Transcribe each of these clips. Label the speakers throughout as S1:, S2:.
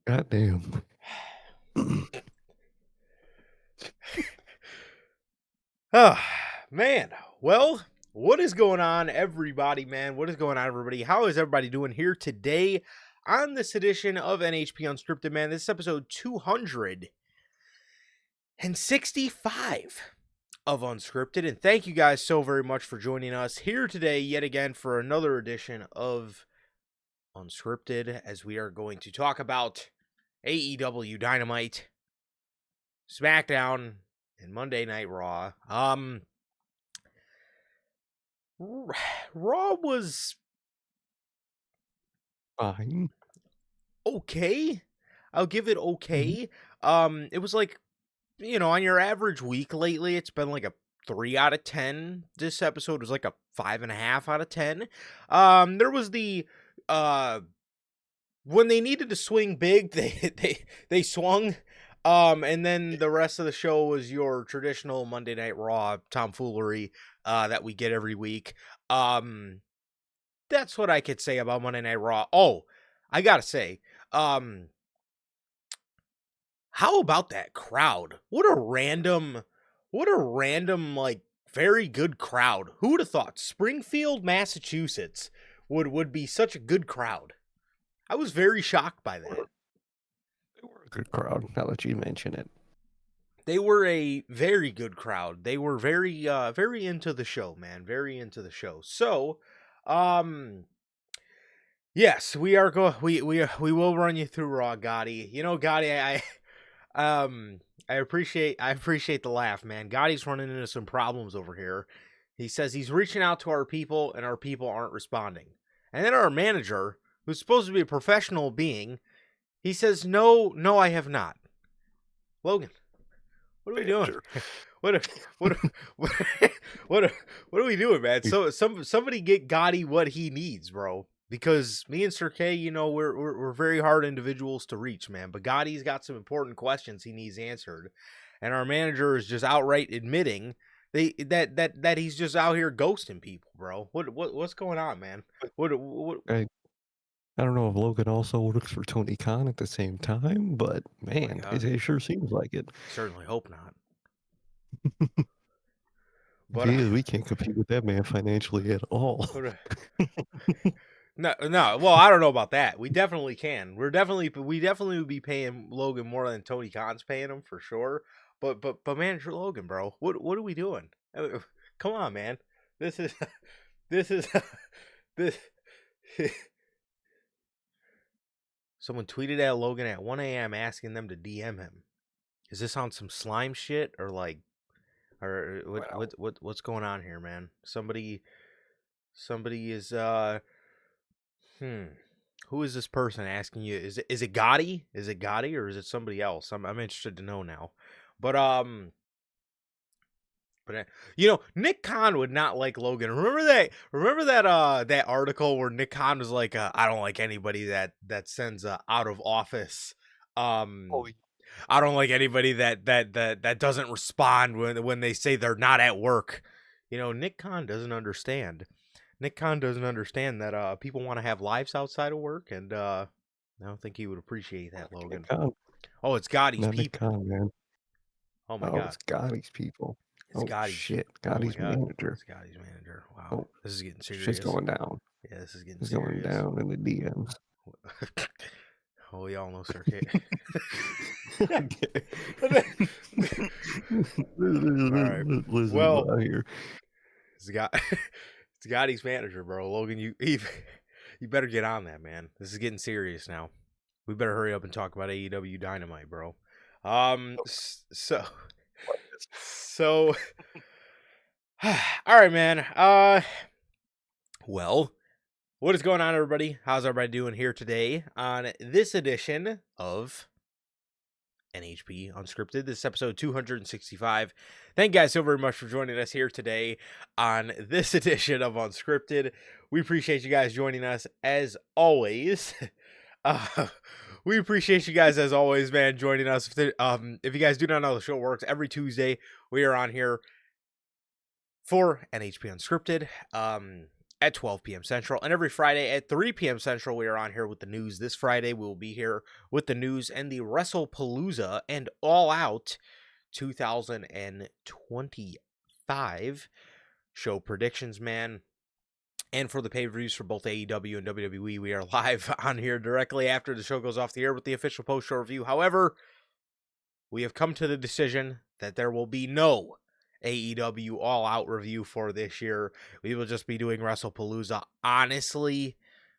S1: Goddamn.
S2: Oh, man. Well, what is going on, everybody, man? What is going on, everybody? How is everybody doing here today on this edition of NHP Unscripted, man? This is episode 265 of Unscripted. And thank you guys so very much for joining us here today, yet again, for another edition of Unscripted, as we are going to talk about AEW Dynamite, SmackDown, and Monday Night Raw. Raw was
S1: Fine.
S2: okay. I'll give it
S1: Mhm.
S2: okay. It was like, on your average week lately, it's been like a 3 out of 10. This episode was like a 5.5 out of 10. There was the when they needed to swing big, they swung. And then the rest of the show was your traditional Monday Night Raw tomfoolery that we get every week. That's what I could say about Monday Night Raw. Oh, I gotta say, um, how about that crowd? What a random, like, very good crowd. Who would have thought Springfield, Massachusetts would be such a good crowd? I was very shocked by
S1: They
S2: that.
S1: were a good crowd, now that you mention it.
S2: They were a very good crowd. They were very into the show, man. Very into the show. So, um, yes, we are we will run you through Raw, Gotti. Gotti, I appreciate the laugh, man. Gotti's running into some problems over here. He says he's reaching out to our people and our people aren't responding. And then our manager, who's supposed to be a professional being, he says, No, I have not. Logan, what are we doing?
S1: Manager.
S2: What what what are we doing, man? So somebody get Gotti what he needs, bro. Because me and Sir K, we're very hard individuals to reach, man. But Gotti's got some important questions he needs answered, and our manager is just outright admitting that he's just out here ghosting people, bro. What's going on, man? What
S1: I don't know if Logan also looks for Tony Khan at the same time, but
S2: Oh my
S1: man,
S2: god,
S1: it sure seems like it.
S2: certainly hope not.
S1: If
S2: But
S1: he is, we can't compete with that man financially at all.
S2: what no. Well, I don't know about that. We definitely can. We definitely would be paying Logan more than Tony Khan's paying him for sure. But manager Logan, bro, what are we doing? Come on, man. This is this is this. Someone tweeted at Logan at 1 a.m. asking them to DM him. Is this on some slime shit or like, or
S1: Wow.
S2: what's going on here, man? Somebody is Hmm. Who is this person asking you? Is it Gotti? Is it Gotti or is it somebody else? I'm interested to know now. But Nick Khan would not like Logan. Remember that article where Nick Khan was like, I don't like anybody that sends out of office.
S1: Oh,
S2: I don't like anybody that doesn't respond when they say they're not at work. Nick Khan doesn't understand. Nick Khan doesn't understand that people want to have lives outside of work, and I don't think he would appreciate that,
S1: Nick
S2: Logan.
S1: Khan.
S2: Oh, it's Gotti's
S1: Not Nick
S2: people.
S1: Khan, man.
S2: Oh my
S1: Oh,
S2: god,
S1: it's Gotti's people.
S2: it's
S1: Oh
S2: Gotti's.
S1: shit,
S2: Oh my
S1: Gotti's
S2: god,
S1: manager.
S2: it's Gotti's manager. Wow,
S1: Oh,
S2: this is getting
S1: shit's
S2: serious.
S1: going down.
S2: Yeah, this is getting
S1: It's going
S2: serious.
S1: down in the DMs.
S2: Oh, we all know Sir K.
S1: Okay.
S2: All right.
S1: Listen
S2: Well,
S1: out here.
S2: it's got it's Gotti's manager, bro. Logan, you better get on that, man. This is getting serious now. We better hurry up and talk about AEW Dynamite, bro. So so all right, man. Well, what is going on, everybody? How's everybody doing here today on this edition of NHP Unscripted? This is episode 265. Thank you guys so very much for joining us here today on this edition of Unscripted. We appreciate you guys joining us as always. We appreciate you guys as always, man, joining us. If you guys do not know, the show works every Tuesday. We are on here for NHP Unscripted. at 12 p.m. Central. And every Friday at 3 p.m. Central, we are on here with the news. This Friday, we will be here with the news and the WrestlePalooza and All Out 2025 show predictions, man. And for the pay-per-views for both AEW and WWE, we are live on here directly after the show goes off the air with the official post-show review. However, we have come to the decision that there will be no AEW All-Out review for this year. We will just be doing WrestlePalooza. Honestly,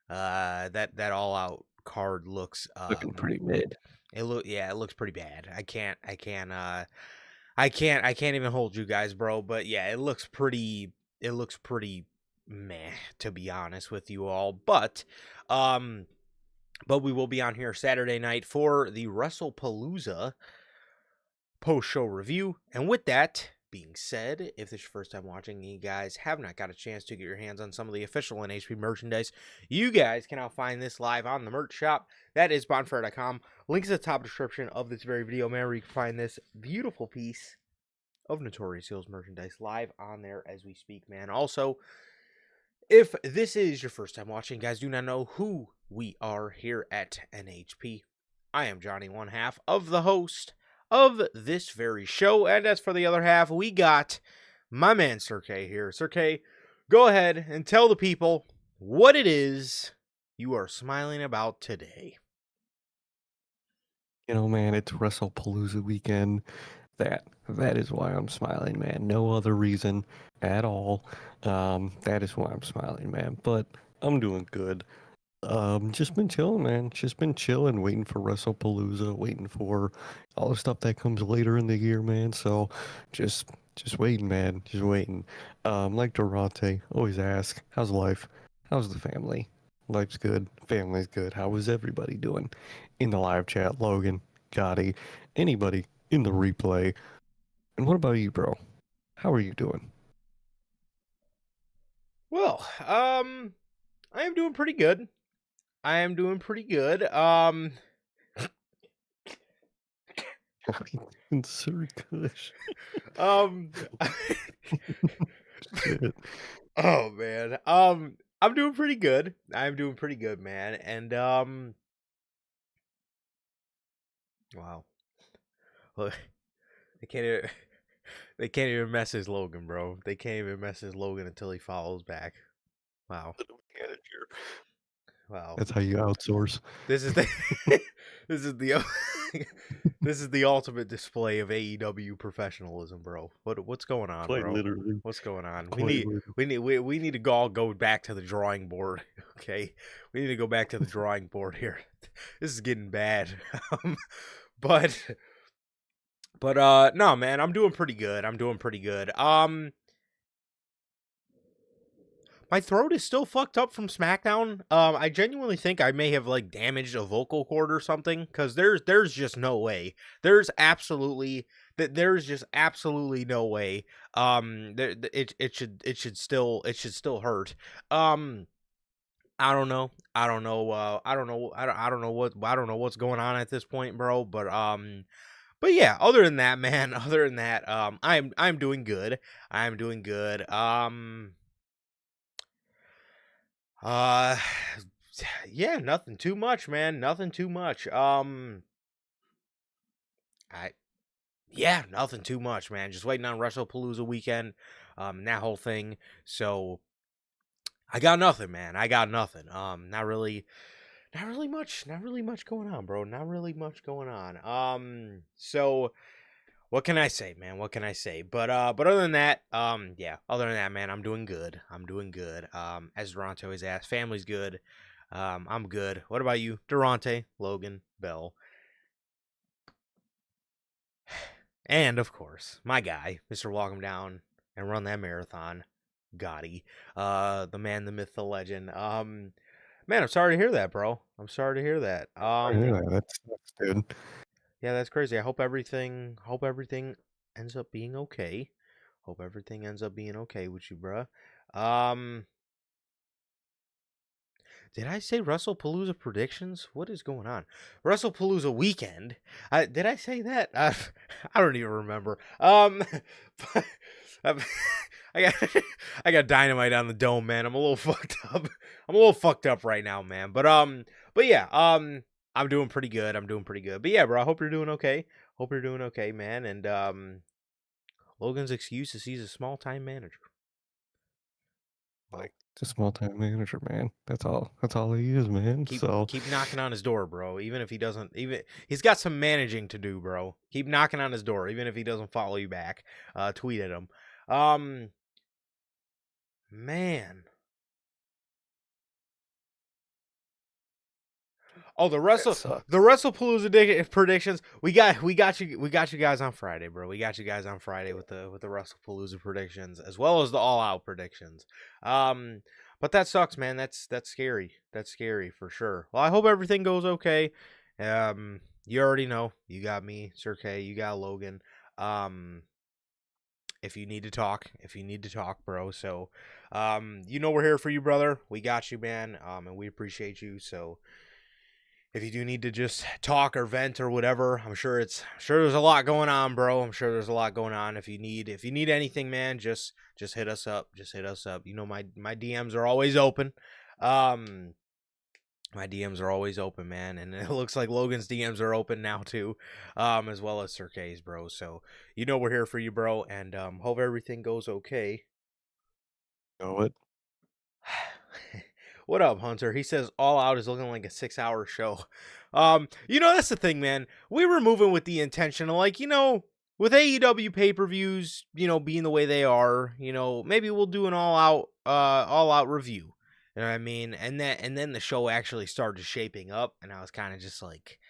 S2: that All-Out card looks
S1: Looking pretty mid.
S2: It looks pretty bad. I can't even hold you guys, bro. But yeah, it looks pretty meh, to be honest with you all. But we will be on here Saturday night for the WrestlePalooza post-show review. And with that being said, if this is your first time watching and you guys have not got a chance to get your hands on some of the official NHP merchandise, you guys can now find this live on the merch shop. That is bonfire.com. Links in the top description of this very video, man, where you can find this beautiful piece of Notorious Heels merchandise live on there as we speak, man. Also, if this is your first time watching, guys, do not know who we are here at NHP. I am Johnny, one half of the host of this very show, and as for the other half, we got my man Sir K here. Sir K, go ahead and tell the people what it is you are smiling about today.
S1: You know, man, it's WrestlePalooza weekend. That is why I'm smiling, man. No other reason at all. That is why I'm smiling, man. But I'm doing good. Just been chilling, man. Just been chilling, waiting for WrestlePalooza, waiting for all the stuff that comes later in the year, man. So just waiting, man. Just waiting. Like Durante, always ask, how's life? How's the family? Life's good. Family's good. How is everybody doing? In the live chat, Logan, Gotti, anybody in the replay. And what about you, bro? How are you doing?
S2: Well, I am doing pretty good.
S1: Sir Kush. Shit.
S2: Oh man. I'm doing pretty good. Man. And wow. Look, they can't even message Logan, bro. They can't even message Logan until he follows back. Wow. Wow.
S1: That's how you outsource.
S2: This is the this is the this is the ultimate display of AEW professionalism, bro. What's going on,
S1: Quite
S2: bro?
S1: literally.
S2: What's going on?
S1: Quite
S2: We need to all go back to the drawing board. Okay, we need to go back to the drawing board here. This is getting bad. But no, man, I'm doing pretty good. My throat is still fucked up from SmackDown. I genuinely think I may have like damaged a vocal cord or something, because there's just no way. There's just absolutely no way. It should still hurt. I don't know what's going on at this point, bro. But yeah, other than that, man, I'm doing good. Yeah, nothing too much, man. Nothing too much. Nothing too much, man. Just waiting on WrestlePalooza weekend, that whole thing. So I got nothing, man. Not really much going on, bro. Not really much going on. So what can I say, man? But other than that, man, I'm doing good. As Durante always asks, family's good. I'm good. What about you, Durante, Logan, Bell? And of course, my guy, Mr. Walk Him Down and Run That Marathon, Gotti. The man, the myth, the legend. Man, I'm sorry to hear that, bro.
S1: Yeah, that's good.
S2: Yeah, that's crazy. I hope everything ends up being okay. With you, bruh. Did I say WrestlePalooza predictions? What is going on? WrestlePalooza weekend. Did I say that? I don't even remember. I I got I got dynamite on the dome, man. I'm a little fucked up. I'm a little fucked up right now, man. But yeah, I'm doing pretty good. I'm doing pretty good. But yeah, bro, I hope you're doing okay. Hope you're doing okay, man. And Logan's excuse is he's a small time manager. Well,
S1: Like, just small time manager, man. That's all. That's all he is, man. So
S2: keep knocking on his door, bro. Even if he doesn't, even he's got some managing to do, bro. Keep knocking on his door, even if he doesn't follow you back. Tweet at him. Man. Oh,
S1: that sucks.
S2: the WrestlePalooza predictions. We got you guys on Friday, bro. We got you guys on Friday with the WrestlePalooza predictions as well as the All Out predictions. But that sucks, man. That's scary. That's scary for sure. Well, I hope everything goes okay. You already know. You got me, Sir K. You got Logan. If you need to talk, bro. So, we're here for you, brother. We got you, man. And we appreciate you. So, if you do need to just talk or vent or whatever, I'm sure there's a lot going on, bro. I'm sure there's a lot going on. If you need anything, man, just hit us up. Just hit us up. You know, my DMs are always open. My DMs are always open, man, and it looks like Logan's DMs are open now too, as well as Sir K's, bro. So we're here for you, bro, and hope everything goes okay.
S1: Know it.
S2: What up, Hunter? He says All Out is looking like a 6-hour show. That's the thing, man. We were moving with the intention of, like, with AEW pay-per-views, being the way they are, maybe we'll do an all out review. You know what I mean? And then the show actually started shaping up, and I was kind of just like,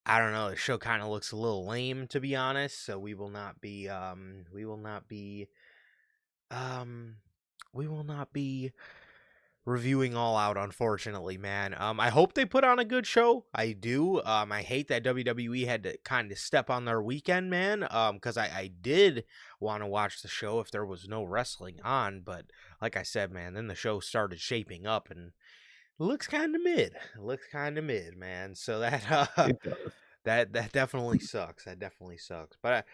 S2: I don't know, the show kind of looks a little lame, to be honest. So we will not be reviewing All Out, unfortunately, man. I hope they put on a good show. I do. I hate that WWE had to kind of step on their weekend, man. Because I did want to watch the show if there was no wrestling on, but like I said, man, then the show started shaping up and it looks kind of mid. It looks kind of mid, man. So that
S1: It does.
S2: that definitely sucks. That definitely sucks. But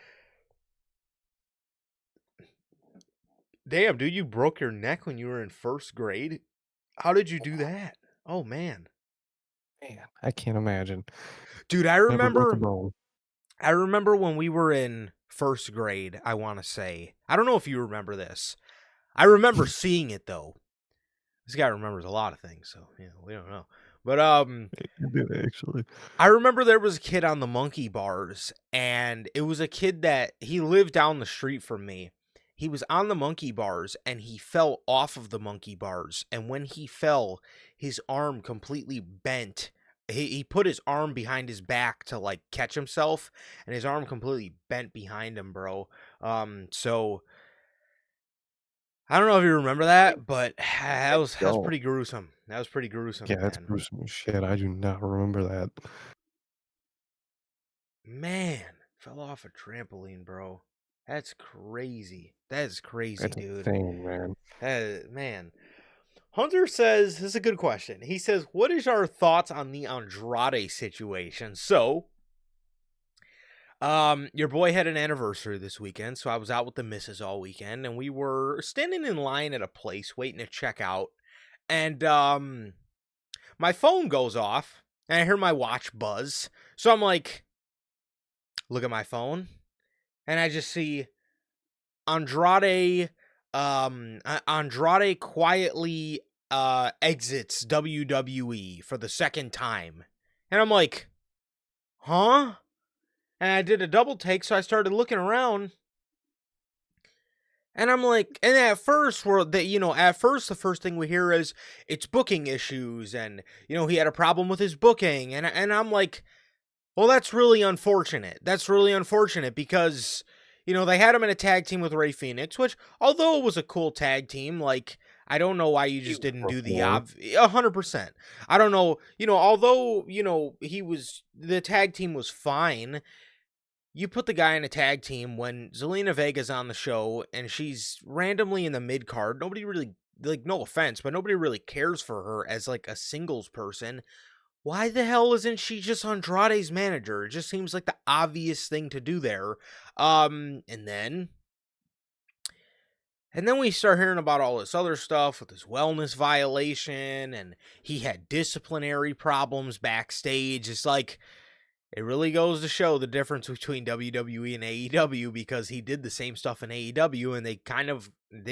S2: damn, dude, you broke your neck when you were in first grade. How did you do that? Oh man.
S1: Man, I can't imagine.
S2: Dude, I
S1: Never broke a
S2: remember
S1: bone.
S2: when we were in first grade, I want to say. I don't know if you remember this. I remember seeing it though. This guy remembers a lot of things, so we don't know. But
S1: I did actually.
S2: I remember there was a kid on the monkey bars, and it was a kid that he lived down the street from me. He was on the monkey bars and he fell off of the monkey bars, and when he fell, his arm completely bent. He put his arm behind his back to like catch himself, and his arm completely bent behind him, bro. So I don't know if you remember that, but that was pretty gruesome. That was pretty gruesome,
S1: Yeah,
S2: man.
S1: that's gruesome as shit. I do not remember that.
S2: Man, fell off a trampoline, bro. That's crazy. That is crazy,
S1: That's
S2: dude.
S1: insane, man.
S2: Man. Hunter says, this is a good question. He says, what is our thoughts on the Andrade situation? So, your boy had an anniversary this weekend, so I was out with the missus all weekend, and we were standing in line at a place waiting to check out, and my phone goes off, and I hear my watch buzz, so I'm like, look at my phone, and I just see Andrade quietly exits WWE for the second time, and I'm like, huh? And I did a double take, so I started looking around. And I'm like, and at first, the first thing we hear is it's booking issues, and he had a problem with his booking, and I'm like, well, that's really unfortunate. That's really unfortunate because they had him in a tag team with Rey Fenix, which although it was a cool tag team, like I don't know why you just didn't do the 100%. I don't know, although the tag team was fine. You put the guy in a tag team when Zelina Vega's on the show and she's randomly in the mid card. Nobody really, like, no offense, but nobody really cares for her as like a singles person. Why the hell isn't she just Andrade's manager? It just seems like the obvious thing to do there. And then And then we start hearing about all this other stuff with his wellness violation, and he had disciplinary problems backstage. It's like, it really goes to show the difference between WWE and AEW, because he did the same stuff in AEW and they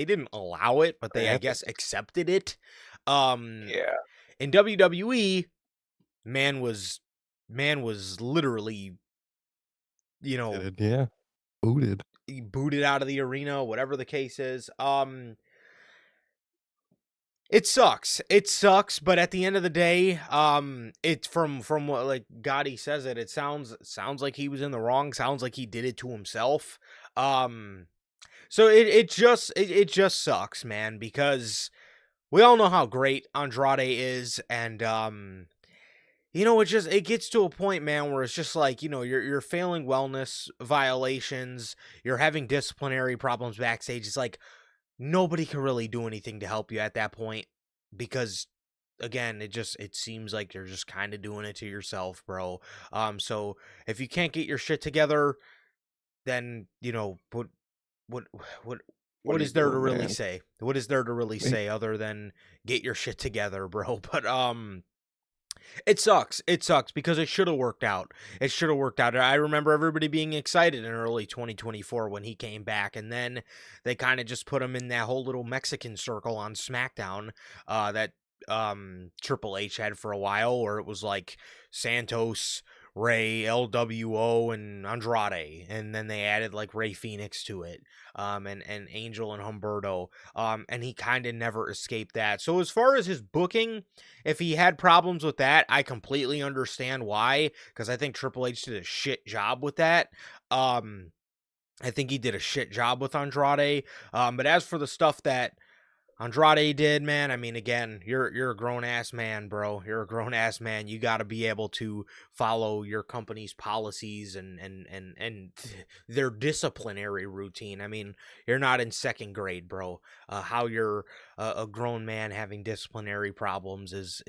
S2: didn't allow it, but they, I guess, accepted it.
S1: Yeah.
S2: In WWE, man was literally,
S1: Yeah. Booted.
S2: booted out of the arena, whatever the case is. It sucks. It sucks, but at the end of the day, it's from what, like, Gotti says it. It sounds like he was in the wrong. Sounds like he did it to himself. So it just sucks, man, because we all know how great Andrade is, and it gets to a point, man, where it's just like, you're failing wellness violations, you're having disciplinary problems backstage. It's like, nobody can really do anything to help you at that point, because, again, it seems like you're just kind of doing it to yourself, bro. So if you can't get your shit together, then, what what
S1: What
S2: what
S1: are you
S2: is there to
S1: doing,
S2: really
S1: man?
S2: say? What is there to really say other than get your shit together, bro? But it sucks. It sucks because it should have worked out. It should have worked out. I remember everybody being excited in early 2024 when he came back, and then they kind of just put him in that whole little Mexican circle on SmackDown that Triple H had for a while, where it was like Santos, Ray, LWO, and Andrade, and then they added like Ray Phoenix to it, and Angel and Humberto, and he kind of never escaped that. So as far as his booking, if he had problems with that, I completely understand why, because I think Triple H did a shit job with that. I think he did a shit job with Andrade. But as for the stuff that Andrade did, man, I mean, again, you're a grown ass man, bro. You're a grown ass man. You got to be able to follow your company's policies and their disciplinary routine. I mean, you're not in second grade, bro. How you're a grown man having disciplinary problems is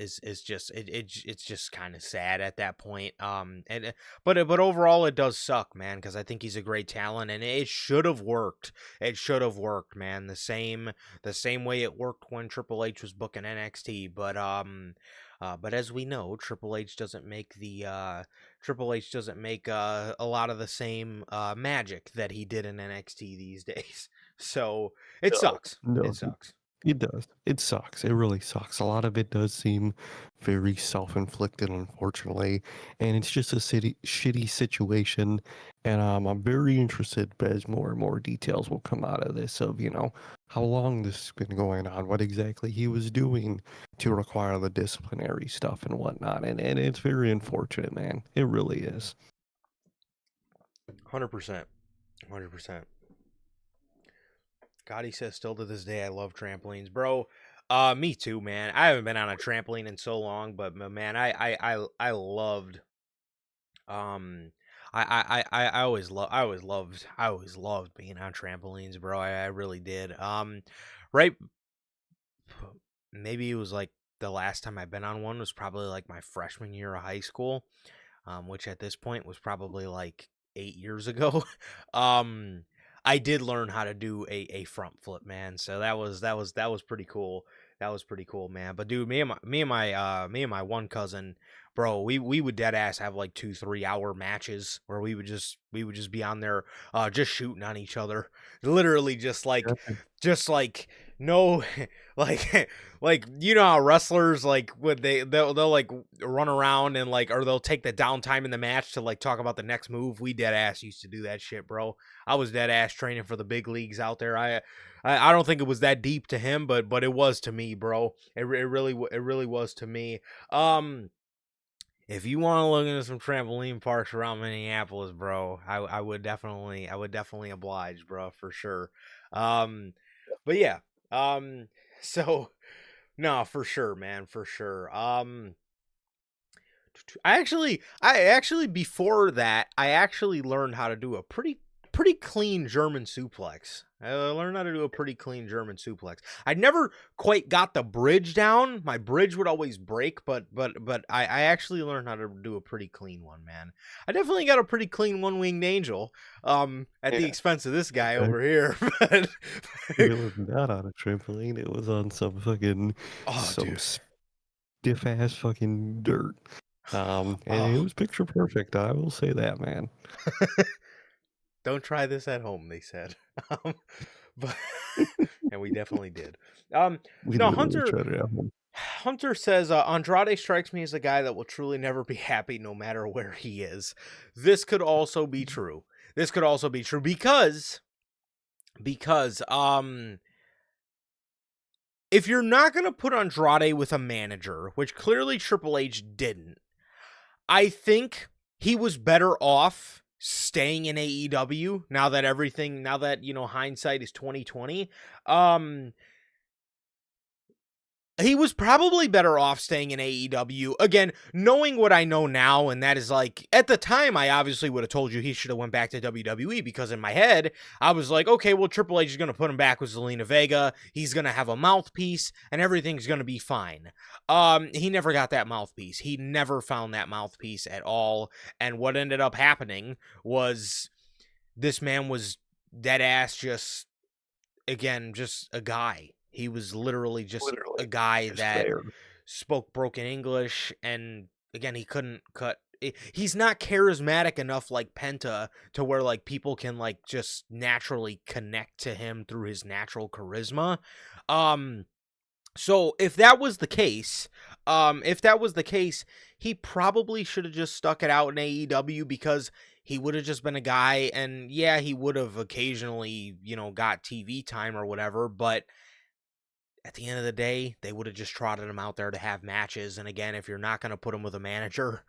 S2: just it's just kind of sad at that point. But overall, it does suck, man, because I think he's a great talent, and it should have worked. It should have worked, man. The same way it worked when Triple H was booking NXT, but as we know, Triple H doesn't make a lot of the same magic that he did in NXT these days. So it
S1: No,
S2: sucks.
S1: no,
S2: It sucks.
S1: it does. It sucks. It really sucks. A lot of it does seem very self-inflicted, unfortunately, and it's just a shitty situation. And I'm very interested as more and more details will come out of this of, how long this has been going on, what exactly he was doing to require the disciplinary stuff and whatnot. And it's very unfortunate, man. It really is.
S2: 100%. 100%. God, he says still to this day, I love trampolines, bro. Me too, man. I haven't been on a trampoline in so long, but man, I loved um I always loved being on trampolines, bro. I really did. Right, maybe it was like the last time I've been on one was probably like my freshman year of high school, which at this point was probably like 8 years ago. um I did learn how to do a front flip, man. So that was pretty cool. That was pretty cool, man. But dude, me and my one cousin, bro, we would dead ass have like 2-3 hour matches where we would just be on there just shooting on each other. Literally just like no like like how wrestlers, like, would they'll like run around and like, or they'll take the downtime in the match to like talk about the next move. We dead ass used to do that shit, bro. I was dead ass training for the big leagues out there. I don't think it was that deep to him, but it was to me, bro. It really was to me. If you want to look into some trampoline parks around Minneapolis, bro, I would definitely oblige, bro, for sure. Um, but yeah, so no, for sure, man, for sure. I actually before that, I actually learned how to do a pretty pretty clean German suplex. I learned how to do a pretty clean German suplex. I never quite got the bridge down. My bridge would always break, but I actually learned how to do a pretty clean one, man. I definitely got a pretty clean one-winged angel at the expense of this guy over here. But
S1: it was not on a trampoline. It was on some fucking
S2: dude.
S1: stiff ass fucking dirt. And it was picture perfect. I will say that, man.
S2: Don't try this at home, they said. But and we definitely did. No, Hunter says Andrade strikes me as a guy that will truly never be happy no matter where he is. This could also be true. Because if you're not going to put Andrade with a manager, which clearly Triple H didn't, I think he was better off staying in AEW now that hindsight is 2020. He was probably better off staying in AEW. Again, knowing what I know now, and that is like, at the time, I obviously would have told you he should have went back to WWE, because in my head, I was like, okay, well, Triple H is going to put him back with Zelina Vega. He's going to have a mouthpiece, and everything's going to be fine. He never got that mouthpiece. He never found that mouthpiece at all, and what ended up happening was this man was dead ass just a guy. He was literally just a guy that spoke broken English, and again, he couldn't cut. He's not charismatic enough like Penta to where like people can like just naturally connect to him through his natural charisma. So if that was the case, he probably should have just stuck it out in AEW, because he would have just been a guy, and yeah, he would have occasionally, got TV time or whatever, but at the end of the day, they would have just trotted him out there to have matches. And again, if you're not going to put him with a manager,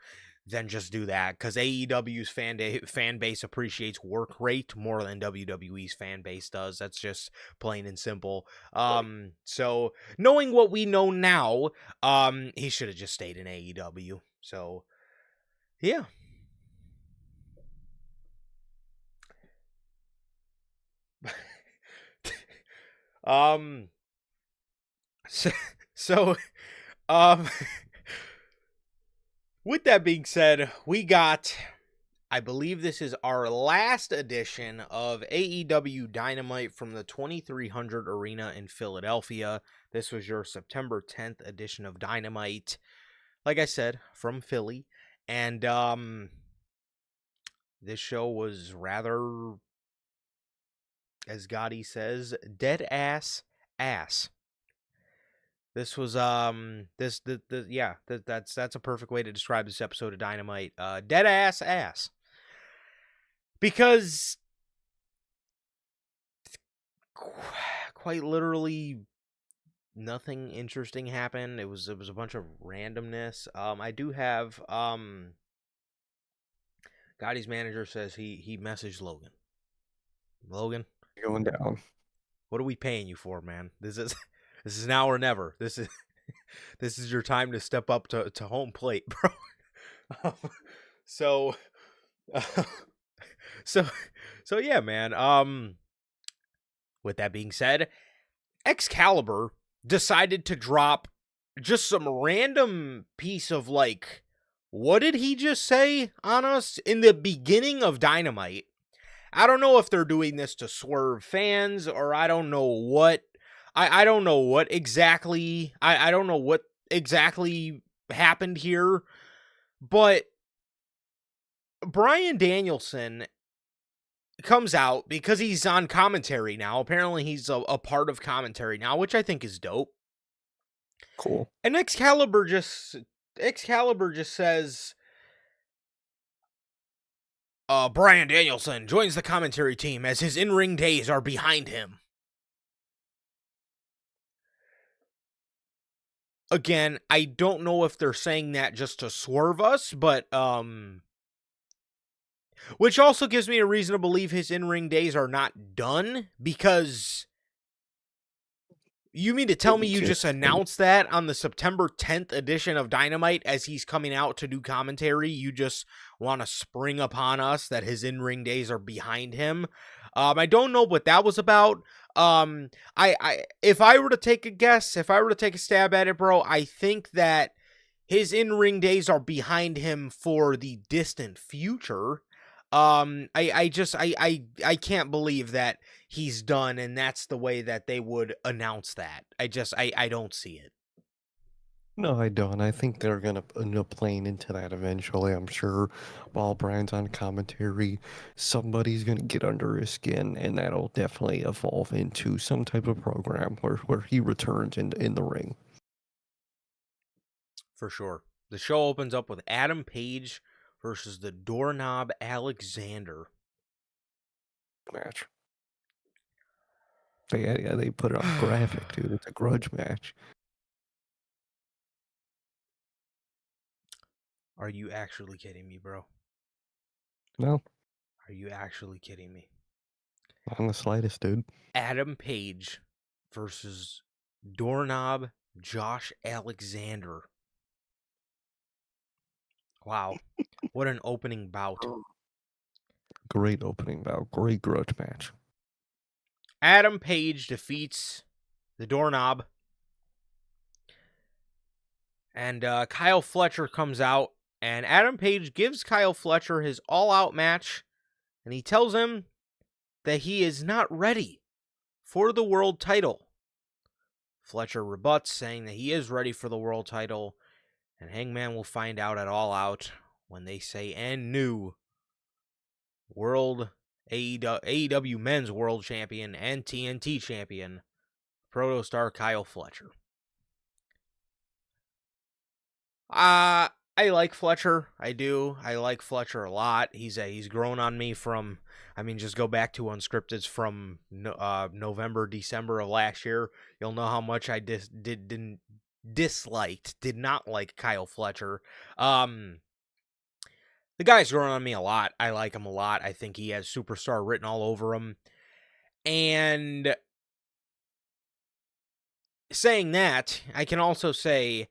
S2: then just do that, because AEW's fan base appreciates work rate more than WWE's fan base does. That's just plain and simple. So knowing what we know now, he should have just stayed in AEW. So yeah. So, with that being said, we got, I believe this is our last edition of AEW Dynamite from the 2300 Arena in Philadelphia. This was your September 10th edition of Dynamite. Like I said, from Philly. And this show was rather, as Gotti says, dead ass. This was that's a perfect way to describe this episode of Dynamite. Dead ass. Because quite literally nothing interesting happened. It was a bunch of randomness. I do have Gotti's manager says he messaged Logan. Logan,
S1: going down.
S2: What are we paying you for, man? This is now or never. This is your time to step up to home plate, bro. So yeah, man. With that being said, Excalibur decided to drop just some random piece of like, what did he just say on us in the beginning of Dynamite? I don't know if they're doing this to swerve fans, or I don't know what. I don't know what exactly. I don't know what exactly happened here, but Bryan Danielson comes out because he's on commentary now. Apparently, he's a part of commentary now, which I think is dope.
S1: Cool.
S2: And Excalibur just says, Bryan Danielson joins the commentary team as his in-ring days are behind him. Again, I don't know if they're saying that just to swerve us, but which also gives me a reason to believe his in-ring days are not done, because You mean to tell me you just announced that on the September 10th edition of Dynamite as he's coming out to do commentary? You just want to spring upon us that his in-ring days are behind him. I don't know what that was about. If I were to take a guess, if I were to take a stab at it, bro, I think that his in-ring days are behind him for the distant future. I can't believe that he's done and that's the way that they would announce that. I don't see it.
S1: No, I don't. I think they're gonna end up playing into that eventually. I'm sure while Brian's on commentary, somebody's gonna get under his skin, and that'll definitely evolve into some type of program where he returns in the ring.
S2: For sure. The show opens up with Adam Page versus the Doorknob Alexander.
S1: Match. They put it on graphic, dude. It's a grudge match.
S2: Are you actually kidding me, bro?
S1: No,
S2: Are you actually kidding me?
S1: not in the slightest, dude.
S2: Adam Page versus Doorknob Josh Alexander. Wow. What an opening bout.
S1: Great opening bout. Great grudge match.
S2: Adam Page defeats the Doorknob. And Kyle Fletcher comes out. And Adam Page gives Kyle Fletcher his all-out match. And he tells him that he is not ready for the world title. Fletcher rebuts, saying that he is ready for the world title. And Hangman will find out at All Out when they say, and new World AEW Men's World Champion and TNT Champion, Protostar Kyle Fletcher. I like Fletcher. I do. I like Fletcher a lot. He's grown on me from, just go back to Unscripted from November, December of last year. You'll know how much I did not like Kyle Fletcher. The guy's grown on me a lot. I like him a lot. I think he has superstar written all over him. And saying that, I can also say,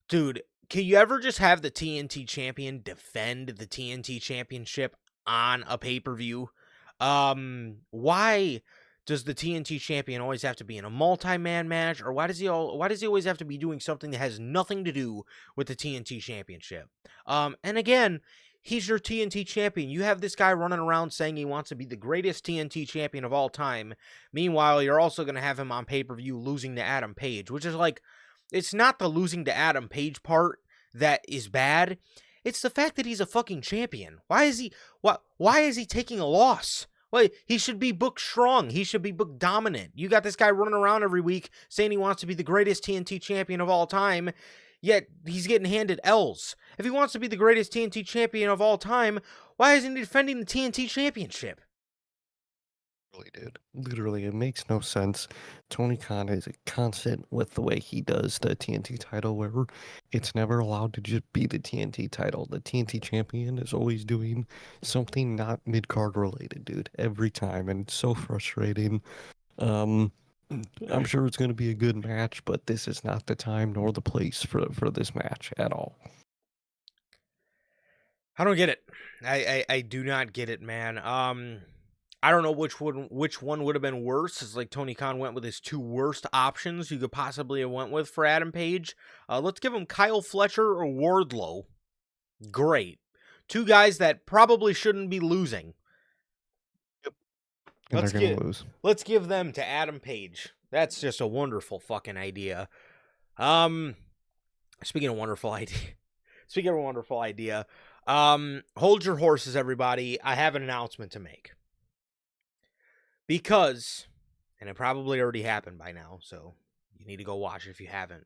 S2: dude, can you ever just have the TNT champion defend the TNT championship on a pay-per-view? Why does the TNT champion always have to be in a multi-man match, or why does he always have to be doing something that has nothing to do with the TNT championship? And again, he's your TNT champion. You have this guy running around saying he wants to be the greatest TNT champion of all time. Meanwhile, you're also going to have him on pay-per-view losing to Adam Page, which is like, it's not the losing to Adam Page part that is bad. It's the fact that he's a fucking champion. Why is he taking a loss? Well, he should be booked strong. He should be booked dominant. You got this guy running around every week saying he wants to be the greatest TNT champion of all time, yet he's getting handed L's. If he wants to be the greatest TNT champion of all time, why isn't he defending the TNT championship?
S1: Really, dude. Literally, it makes no sense. Tony Khan is a constant with the way he does the TNT title, where it's never allowed to just be the TNT title. The TNT champion is always doing something not mid-card related, dude, every time, and it's so frustrating. I'm sure it's going to be a good match, but this is not the time nor the place for this match at all.
S2: I don't get it. I do not get it, man. I don't know which one would have been worse. It's like Tony Khan went with his two worst options you could possibly have went with for Adam Page. Let's give him Kyle Fletcher or Wardlow. Great. Two guys that probably shouldn't be losing.
S1: Yep. And they're going to lose.
S2: Let's give them to Adam Page. That's just a wonderful fucking idea. Speaking of wonderful idea, hold your horses, everybody. I have an announcement to make. Because, and it probably already happened by now, so you need to go watch it if you haven't.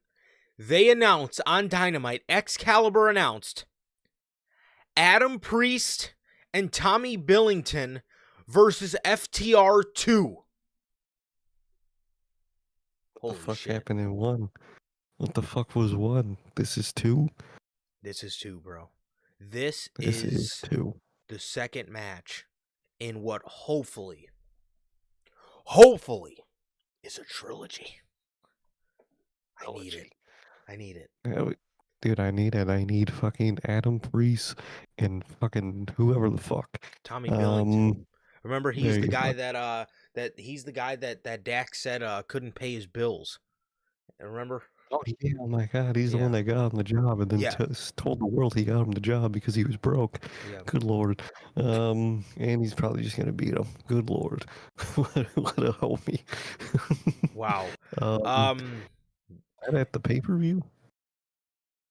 S2: They announced on Dynamite, Excalibur announced, Adam Priest and Tommy Billington versus FTR2.
S1: What the fuck happened in one? What the fuck was one? This is two?
S2: This is two, bro. This
S1: is two.
S2: The second match in what hopefully is a trilogy. I need it. I need it.
S1: Yeah, dude, I need it. I need fucking Adam Priest and fucking whoever the fuck.
S2: Tommy Billington.
S1: Um,
S2: Remember, he's
S1: there
S2: the
S1: you
S2: guy
S1: go.
S2: that he's the guy that Dax said couldn't pay his bills. Remember?
S1: Oh yeah, oh my God, he's the
S2: Yeah.
S1: one that got him the job, and then
S2: Yeah.
S1: told the world he got him the job because he was broke.
S2: Yeah.
S1: Good lord. And he's probably just gonna beat him. Good lord. What a homie.
S2: Wow.
S1: um,
S2: Um.
S1: and at the pay-per-view.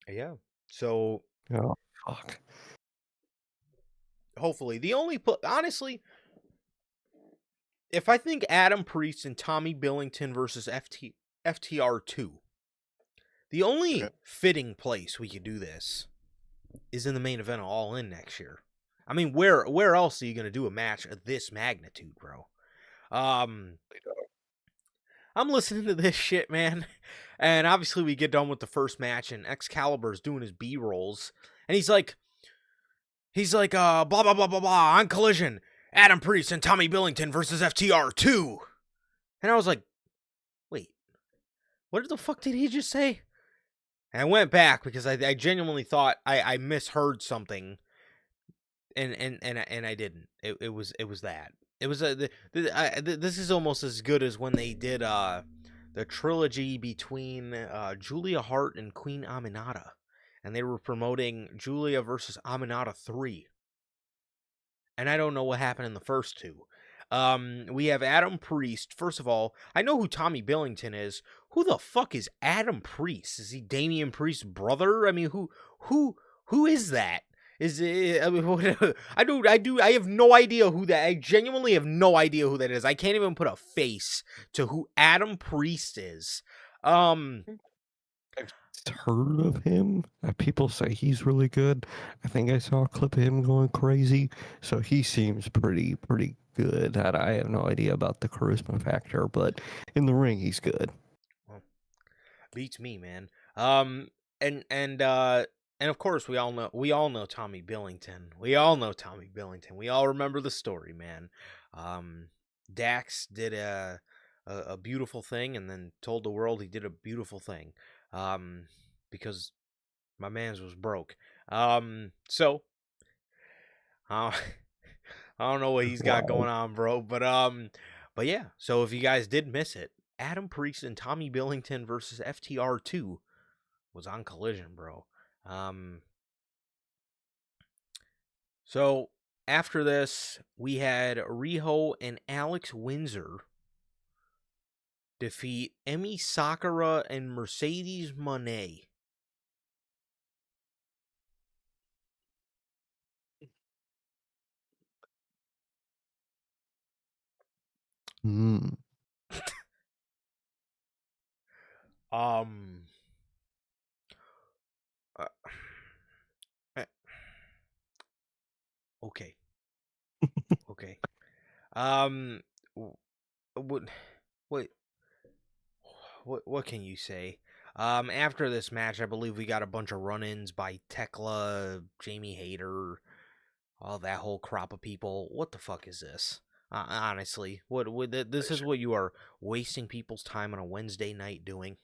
S2: Yeah. So
S1: Oh fuck.
S2: hopefully, honestly, if I think Adam Priest and Tommy Billington versus FTR2, the only fitting place we could do this is in the main event of All In next year. I mean, where else are you gonna do a match of this magnitude, bro? I'm listening to this shit, man, and obviously we get done with the first match, and Excalibur's doing his B-rolls, and he's like, blah blah blah blah blah on Collision, Adam Priest and Tommy Billington versus FTR2, and I was like, wait, what the fuck did he just say? And I went back because I genuinely thought I misheard something, and I didn't. It was that. It was this is almost as good as when they did the trilogy between Julia Hart and Queen Aminata, and they were promoting Julia versus Aminata 3. And I don't know what happened in the first two. We have Adam Priest. First of all, I know who Tommy Billington is. Who the fuck is Adam Priest? Is he Damian Priest's brother? I mean, who is that? Is it, I mean, I have no idea who that. I genuinely have no idea who that is. I can't even put a face to who Adam Priest is.
S1: I've heard of him. People say he's really good. I think I saw a clip of him going crazy, so he seems pretty good. I have no idea about the charisma factor, but in the ring he's good.
S2: Well, beats me, man. And of course we all know Tommy Billington. We all know Tommy Billington. We all remember the story, man. Dax did a beautiful thing and then told the world he did a beautiful thing. Because my man's was broke. So I don't know what he's got
S1: Wow.
S2: going on, bro. But yeah. So if you guys did miss it, Adam Priest and Tommy Billington versus FTR2 was on Collision, bro. So after this, we had Riho and Alex Windsor defeat Emi Sakura and Mercedes Moné.
S1: Mm.
S2: Um. uh, eh, okay. Okay. Um. What? What? What can you say? After this match, I believe we got a bunch of run-ins by Tekla, Jamie Hayter, all that whole crop of people. What the fuck is this? Honestly, this is what you are wasting people's time on a Wednesday night doing.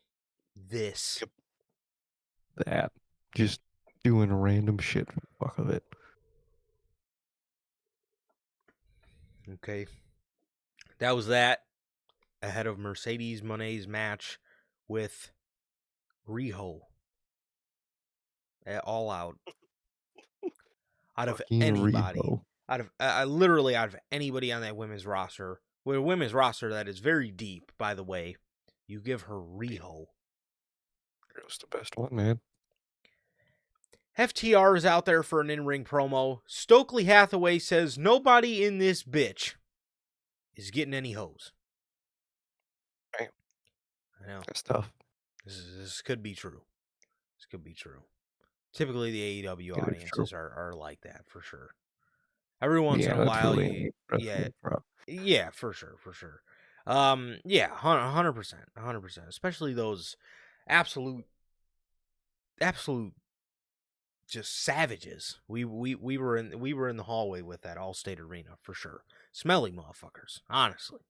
S2: This.
S1: Yep. That just doing random shit for the fuck of it.
S2: Okay. That was that. Ahead of Mercedes Moné's match with Riho. All out. Out of
S1: Fucking
S2: anybody.
S1: Rebo.
S2: Out of literally out of anybody on that women's roster. With a women's roster that is very deep, by the way. You give her Riho.
S1: It was the best one, man.
S2: FTR is out there for an in-ring promo. Stokely Hathaway says nobody in this bitch is getting any hoes.
S1: Damn.
S2: I know.
S1: That's tough.
S2: This could be true. This could be true. Typically, the AEW audiences are like that, for sure. Every once in a while, yeah, for sure. Yeah, 100%, especially those absolute just savages. We were in the hallway with that Allstate Arena for sure. Smelly motherfuckers, honestly.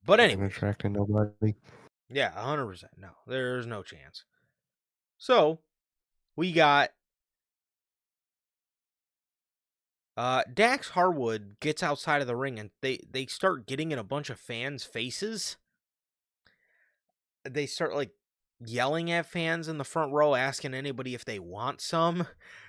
S2: But
S1: Ain't
S2: anyways,
S1: attracting nobody.
S2: yeah, 100%. No, there's no chance. So we got Dax Harwood gets outside of the ring and they start getting in a bunch of fans' faces. They start like yelling at fans in the front row, asking anybody if they want some.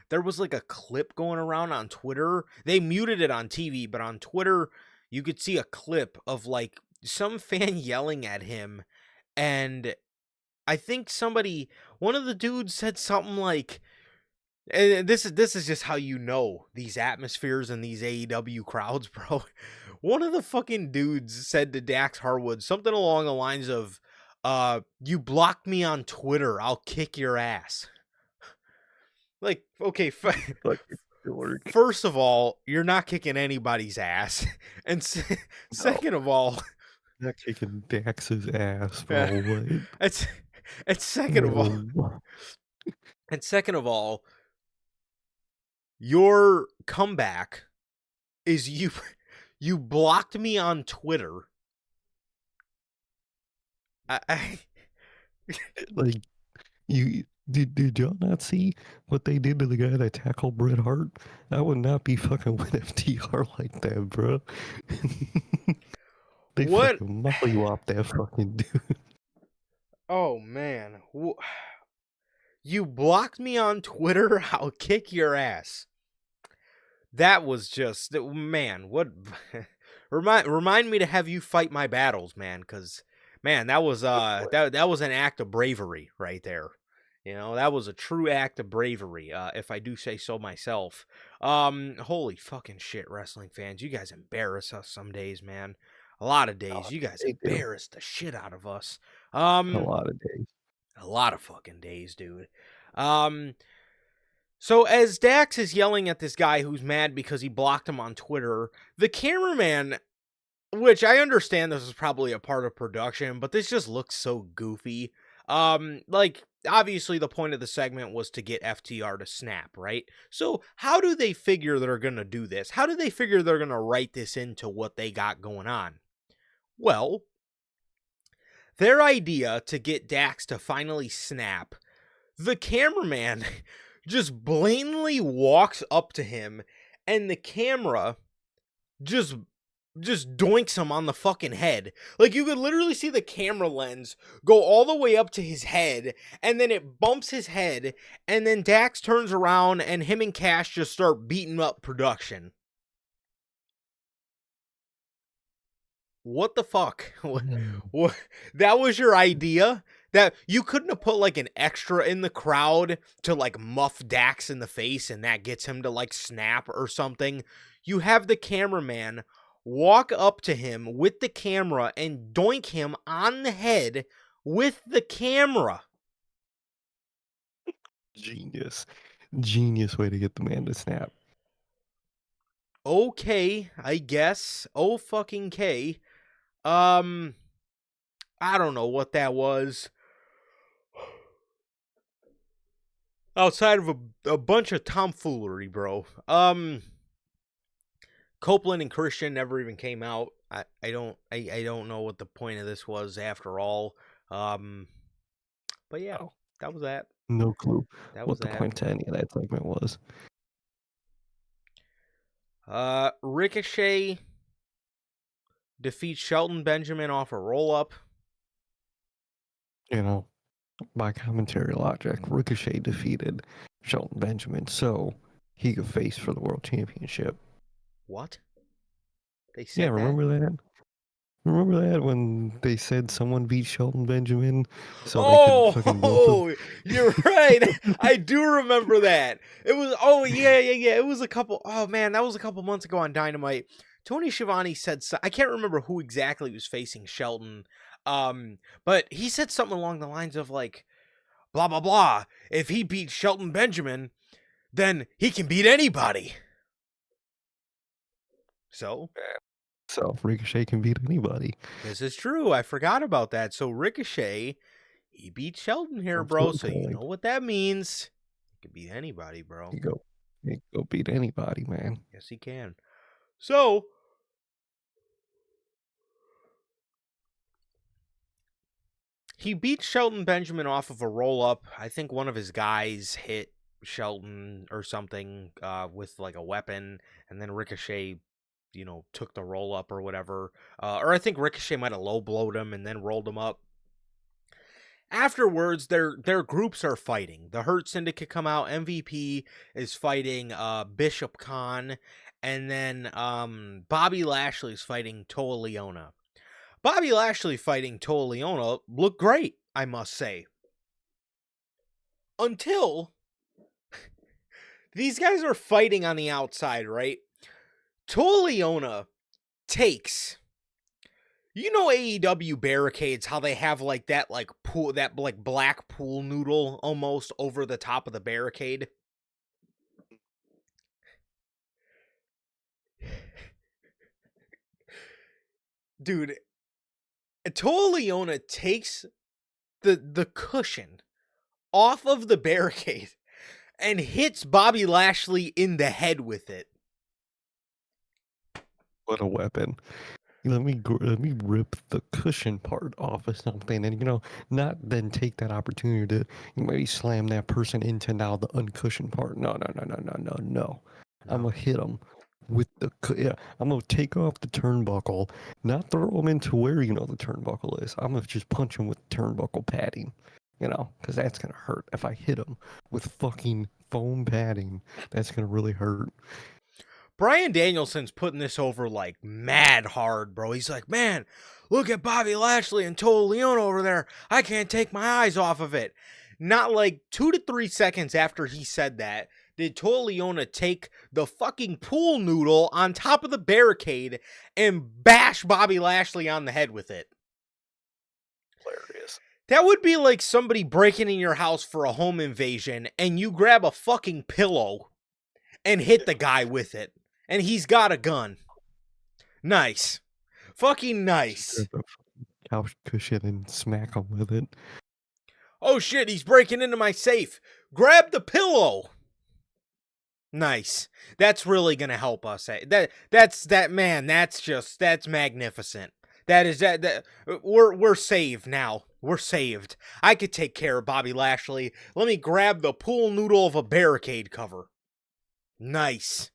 S2: There was like a clip going around on Twitter. They muted it on TV, but on Twitter, you could see a clip of like some fan yelling at him. And I think one of the dudes said something like, and this is just how you know these atmospheres and these AEW crowds, bro. One of the fucking dudes said to Dax Harwood something along the lines of, you blocked me on Twitter, I'll kick your ass." Like, okay,
S1: Fucking dork.
S2: first of all, you're not kicking anybody's ass, and
S1: No,
S2: second of all,
S1: not kicking Dax's ass, bro. What?
S2: it's and second of all,
S1: No.
S2: and second of all, your comeback is you blocked me on Twitter. I
S1: Like, did y'all not see what they did to the guy that tackled Bret Hart? I would not be fucking with FTR like that, bro. They
S2: what?
S1: fucking mollywopped that fucking dude.
S2: Oh man, you blocked me on Twitter. I'll kick your ass. That was just man. What remind me to have you fight my battles, man? Because man, that was that was an act of bravery right there. You know, that was a true act of bravery, if I do say so myself. Holy fucking shit, wrestling fans. You guys embarrass us some days, man. A lot of days. You guys
S1: They do.
S2: embarrass the shit out of us.
S1: A lot of days.
S2: A lot of fucking days, dude. Um, so as Dax is yelling at this guy who's mad because he blocked him on Twitter, the cameraman, which I understand this is probably a part of production, but this just looks so goofy. Like obviously the point of the segment was to get FTR to snap, right? So how do they figure they're going to do this? How do they figure they're going to write this into what they got going on? Well, their idea to get Dax to finally snap, the cameraman just blatantly walks up to him and the camera just doinks him on the fucking head. Like you could literally see the camera lens go all the way up to his head and then it bumps his head and then Dax turns around and him and Cash just start beating up production. What the fuck? What? That was your idea? That you couldn't have put like an extra in the crowd to like muff Dax in the face and that gets him to like snap or something? You have the cameraman walk up to him with the camera and doink him on the head with the camera.
S1: Genius. Genius way to get the man to snap.
S2: Okay, I guess. Oh fucking K. I don't know what that was. Outside of a bunch of tomfoolery, bro. Copeland and Christian never even came out. I don't know what the point of this was after all. But yeah,
S1: Oh,
S2: that was that.
S1: no clue
S2: That was
S1: what the
S2: that.
S1: point to any of that segment was.
S2: Ricochet defeats Shelton Benjamin off a roll up.
S1: You know, by commentary logic, Ricochet defeated Shelton Benjamin, so he could face for the world championship.
S2: What? They said
S1: Yeah,
S2: that?
S1: remember that? Remember that when they said someone beat Shelton Benjamin so they could fucking
S2: Oh, you're right. I do remember that. It was yeah. It was a couple. Oh man, that was a couple months ago on Dynamite. Tony Schiavone said I can't remember who exactly was facing Shelton. But he said something along the lines of like blah blah blah. If he beats Shelton Benjamin, then he can beat anybody. So
S1: Ricochet can beat anybody.
S2: this is true. I forgot about that. So Ricochet, he beat Shelton here, bro. So you know what that means. He can beat anybody, bro.
S1: He go beat anybody, man.
S2: Yes, he can. So he beat Shelton Benjamin off of a roll-up. I think one of his guys hit Shelton or something with like a weapon, and then Ricochet, took the roll-up or whatever. Or I think Ricochet might have low-blowed him and then rolled him up. Afterwards, their groups are fighting. The Hurt Syndicate come out. MVP is fighting Bishop Khan, and then Bobby Lashley is fighting Toa Leona. Bobby Lashley fighting Toa Leona looked great, I must say. Until these guys are fighting on the outside, right? Toa Leona takes, AEW barricades, how they have like that pool, that like black pool noodle almost over the top of the barricade. Dude, Toa Leona takes the cushion off of the barricade and hits Bobby Lashley in the head with it.
S1: What a weapon. Let me rip the cushion part off of something, and not then take that opportunity to maybe slam that person into now the uncushioned part. No. I'm gonna hit him with I'm gonna take off the turnbuckle, not throw him into where the turnbuckle is. I'm gonna just punch him with turnbuckle padding, because that's gonna hurt. If I hit him with fucking foam padding, that's gonna really hurt.
S2: Bryan Danielson's putting this over like mad hard, bro. He's like, man, look at Bobby Lashley and Toa Leona over there. I can't take my eyes off of it. Not like 2 to 3 seconds after he said that, did Toa Leona take the fucking pool noodle on top of the barricade and bash Bobby Lashley on the head with it.
S1: Hilarious.
S2: That would be like somebody breaking in your house for a home invasion and you grab a fucking pillow and hit the guy with it. And he's got a gun. Nice. Fucking nice.
S1: Couch cushion and smack him with it.
S2: Oh shit, he's breaking into my safe. Grab the pillow. Nice. That's really gonna help us. That's magnificent. We're saved now. We're saved. I could take care of Bobby Lashley. Let me grab the pool noodle of a barricade cover. Nice.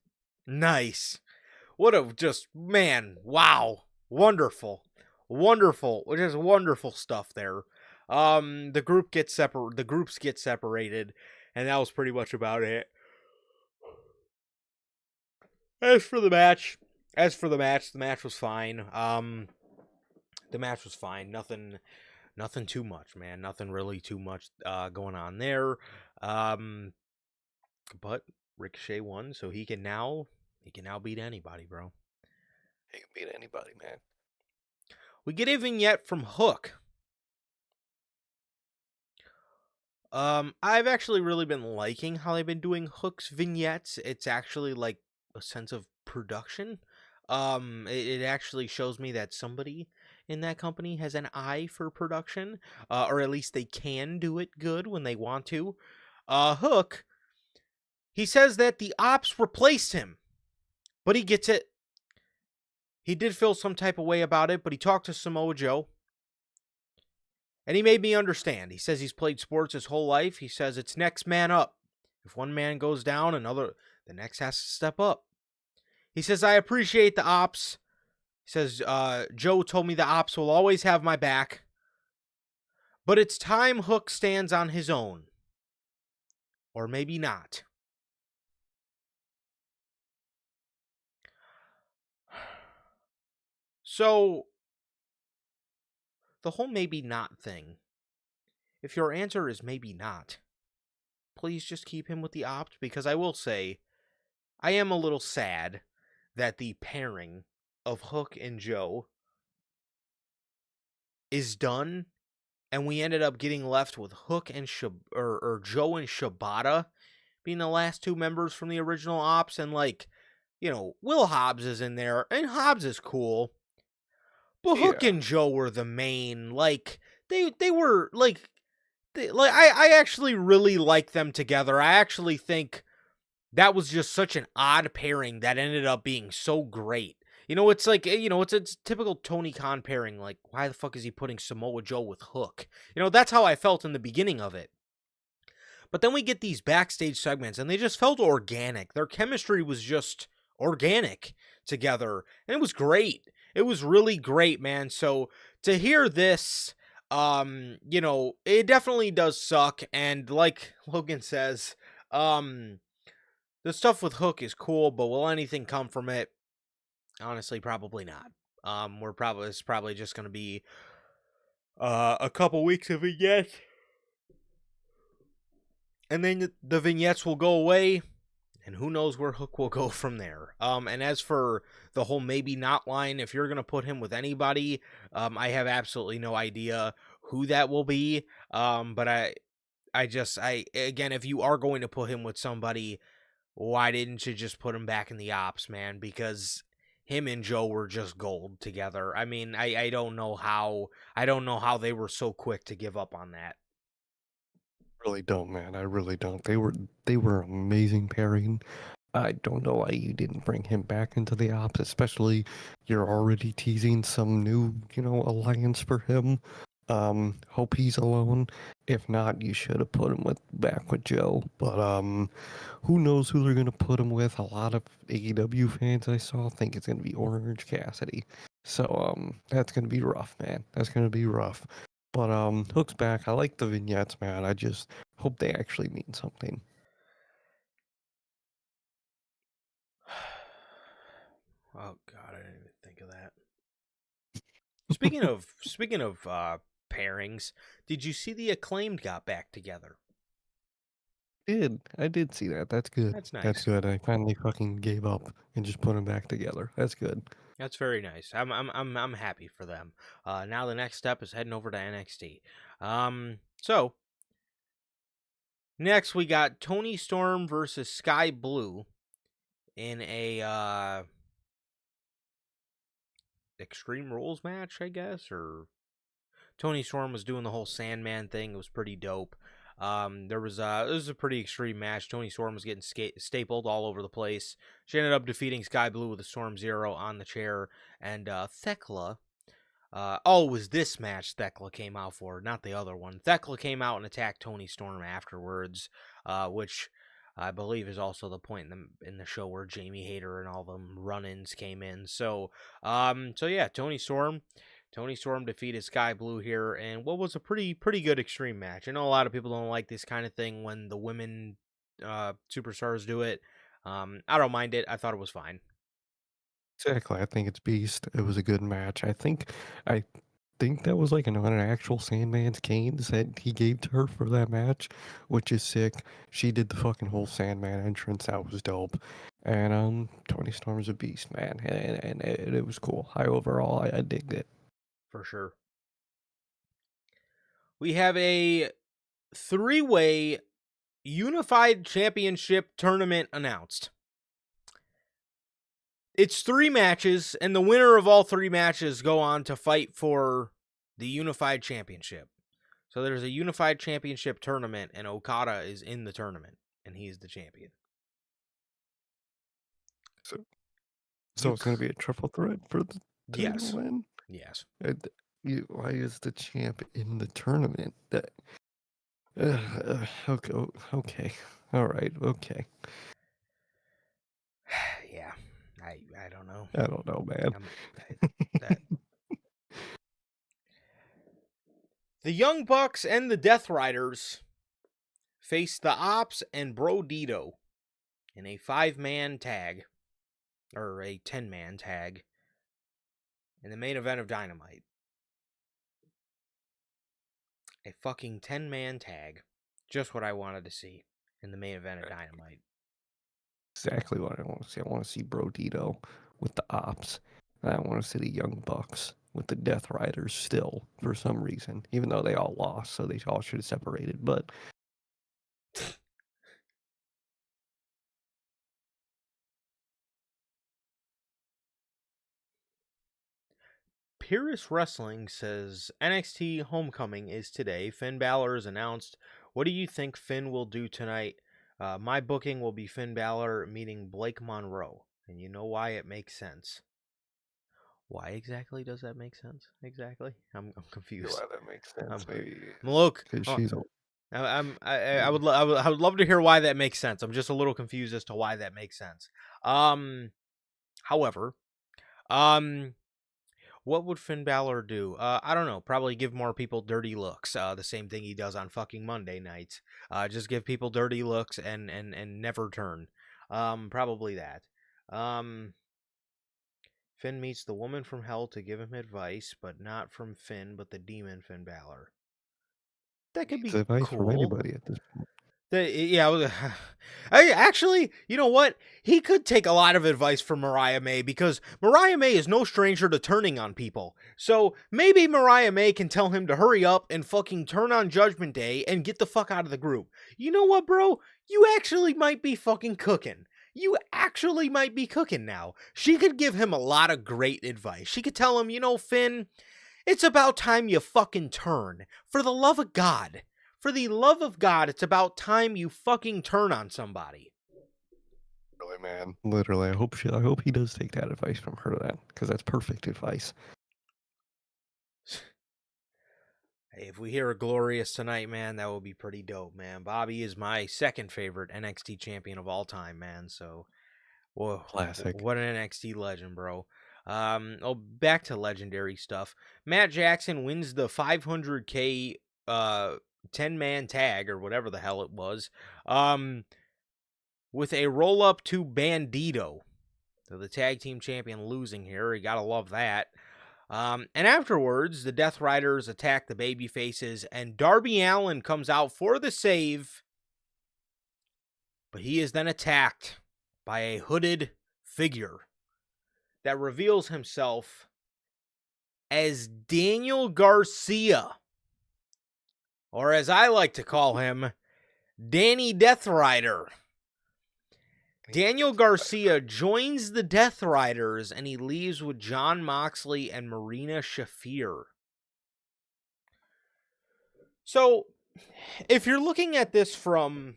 S2: What a wow. Wonderful. Just wonderful stuff there. The groups get separated, and that was pretty much about it. As for the match, the match was fine. Nothing too much, man. Nothing really too much going on there. But Ricochet won, so he can now beat anybody, bro.
S1: He can beat anybody, man.
S2: We get a vignette from Hook. I've actually really been liking how they've been doing Hook's vignettes. It's actually like a sense of production. It actually shows me that somebody in that company has an eye for production, or at least they can do it good when they want to. Hook, he says that the ops replaced him, but he gets it. He did feel some type of way about it, but he talked to Samoa Joe, and he made me understand. He says he's played sports his whole life. He says it's next man up. If one man goes down, the next has to step up. He says, I appreciate the ops. He says, Joe told me the ops will always have my back, but it's time Hook stands on his own. Or maybe not. So, the whole maybe not thing, if your answer is maybe not, please just keep him with the opt, because I will say, I am a little sad that the pairing of Hook and Joe is done, and we ended up getting left with Hook and Joe and Shibata being the last two members from the original ops, and Will Hobbs is in there, and Hobbs is cool. But Hook and Joe were the main, they were, I actually really like them together. I actually think that was just such an odd pairing that ended up being so great. It's like, it's typical Tony Khan pairing. Like, why the fuck is he putting Samoa Joe with Hook? That's how I felt in the beginning of it. But then we get these backstage segments, and they just felt organic. Their chemistry was just organic together, and it was great. It was really great, man. So to hear this, it definitely does suck. And like Logan says, the stuff with Hook is cool, but will anything come from it? Honestly, probably not. It's probably just gonna be a couple weeks of vignettes, and then the vignettes will go away, and who knows where Hook will go from there. And as for the whole maybe not line, if you're gonna put him with anybody, I have absolutely no idea who that will be. But I again, if you are going to put him with somebody, why didn't you just put him back in the ops, man? Because him and Joe were just gold together. I mean, I don't know how they were so quick to give up on that.
S1: Really don't, man. I really don't. They were amazing pairing. I don't know why you didn't bring him back into the ops, especially you're already teasing some new, alliance for him. Hope he's alone. If not, you should have put him back with Joe. But who knows who they're gonna put him with? A lot of AEW fans I saw think it's gonna be Orange Cassidy. So that's gonna be rough, man. That's gonna be rough. But Hook's back. I like the vignettes, man. I just hope they actually mean something.
S2: Oh God, I didn't even think of that. Speaking of pairings, did you see the Acclaimed got back together?
S1: I did see that. That's good.
S2: That's
S1: That's
S2: nice.
S1: good. I finally fucking gave up and just put them back together. That's good.
S2: That's very nice. I'm happy for them. Now the next step is heading over to NXT. So next we got Tony Storm versus Sky Blue in a Extreme Rules match, I guess, or Tony Storm was doing the whole Sandman thing. It was pretty dope. There was This was a pretty extreme match. Tony Storm was getting stapled all over the place. She ended up defeating Sky Blue with a Storm Zero on the chair, and Thekla. It was this match Thekla came out for, not the other one. Thekla came out and attacked Tony Storm afterwards, which I believe is also the point in the show where Jamie Hayter and all them run-ins came in. So yeah, Tony Storm defeated Sky Blue here, and what was a pretty good extreme match. I know a lot of people don't like this kind of thing when the women superstars do it. I don't mind it. I thought it was fine.
S1: Exactly. I think it's Beast. It was a good match. I think that was like an actual Sandman's canes that he gave to her for that match, which is sick. She did the fucking whole Sandman entrance. That was dope. And Tony Storm's a beast, man, and it was cool. High overall, I digged it.
S2: For sure. We have a three-way unified championship tournament announced. It's 3 matches, and the winner of all 3 matches go on to fight for the unified championship. So there's a unified championship tournament, and Okada is in the tournament, and he's the champion.
S1: So, so it's gonna be a triple threat for the
S2: Yes.
S1: title win.
S2: Yes.
S1: Why is the champ in the tournament? Okay, okay, all right, okay.
S2: Yeah. I don't know.
S1: I don't know, man.
S2: That The Young Bucks and the Death Riders face the Ops and Bro Dito in a 5-man tag, or a 10-man tag, in the main event of Dynamite. A fucking 10-man tag. Just what I wanted to see in the main event of Dynamite.
S1: Exactly what I want to see. I want to see Bro Dito with the Ops. And I want to see the Young Bucks with the Death Riders still, for some reason. Even though they all lost, so they all should have separated. But
S2: Pyrrhus Wrestling says NXT Homecoming is today. Finn Balor is announced. What do you think Finn will do tonight? My booking will be Finn Balor meeting Blake Monroe. And you know why it makes sense. Why exactly does that make sense? Exactly, I'm confused.
S1: Why that makes sense? Maybe
S2: Look,
S1: because she's old.
S2: I would love to hear why that makes sense. I'm just a little confused as to why that makes sense. However, what would Finn Balor do? I don't know. Probably give more people dirty looks. The same thing he does on fucking Monday nights. Just give people dirty looks and never turn. Probably that. Finn meets the woman from hell to give him advice, but not from Finn, but the demon Finn Balor. That could
S1: Needs
S2: be
S1: advice from
S2: cool.
S1: anybody at this point.
S2: Yeah, I actually, you know what? He could take a lot of advice from Mariah May because Mariah May is no stranger to turning on people. So maybe Mariah May can tell him to hurry up and fucking turn on Judgment Day and get the fuck out of the group. You know what, bro? You actually might be fucking cooking. You actually might be cooking now. She could give him a lot of great advice. She could tell him, you know, Finn, it's about time you fucking turn. For the love of God. For the love of God, it's about time you fucking turn on somebody.
S1: Really, man. Literally, I hope he does take that advice from her then, because that's perfect advice.
S2: Hey, if we hear a Glorious tonight, man, that would be pretty dope, man. Bobby is my second favorite NXT champion of all time, man. So, whoa,
S1: Classic.
S2: what an NXT legend, bro. Back to legendary stuff. Matt Jackson wins the 500K 10-man tag or whatever the hell it was. With a roll up to Bandito. So the tag team champion losing here. You gotta love that. And afterwards, the Death Riders attack the baby faces, and Darby Allin comes out for the save. But he is then attacked by a hooded figure that reveals himself as Daniel Garcia. Or as I like to call him, Danny Death Rider. Daniel Garcia joins the Death Riders and he leaves with Jon Moxley and Marina Shafir. So, if you're looking at this from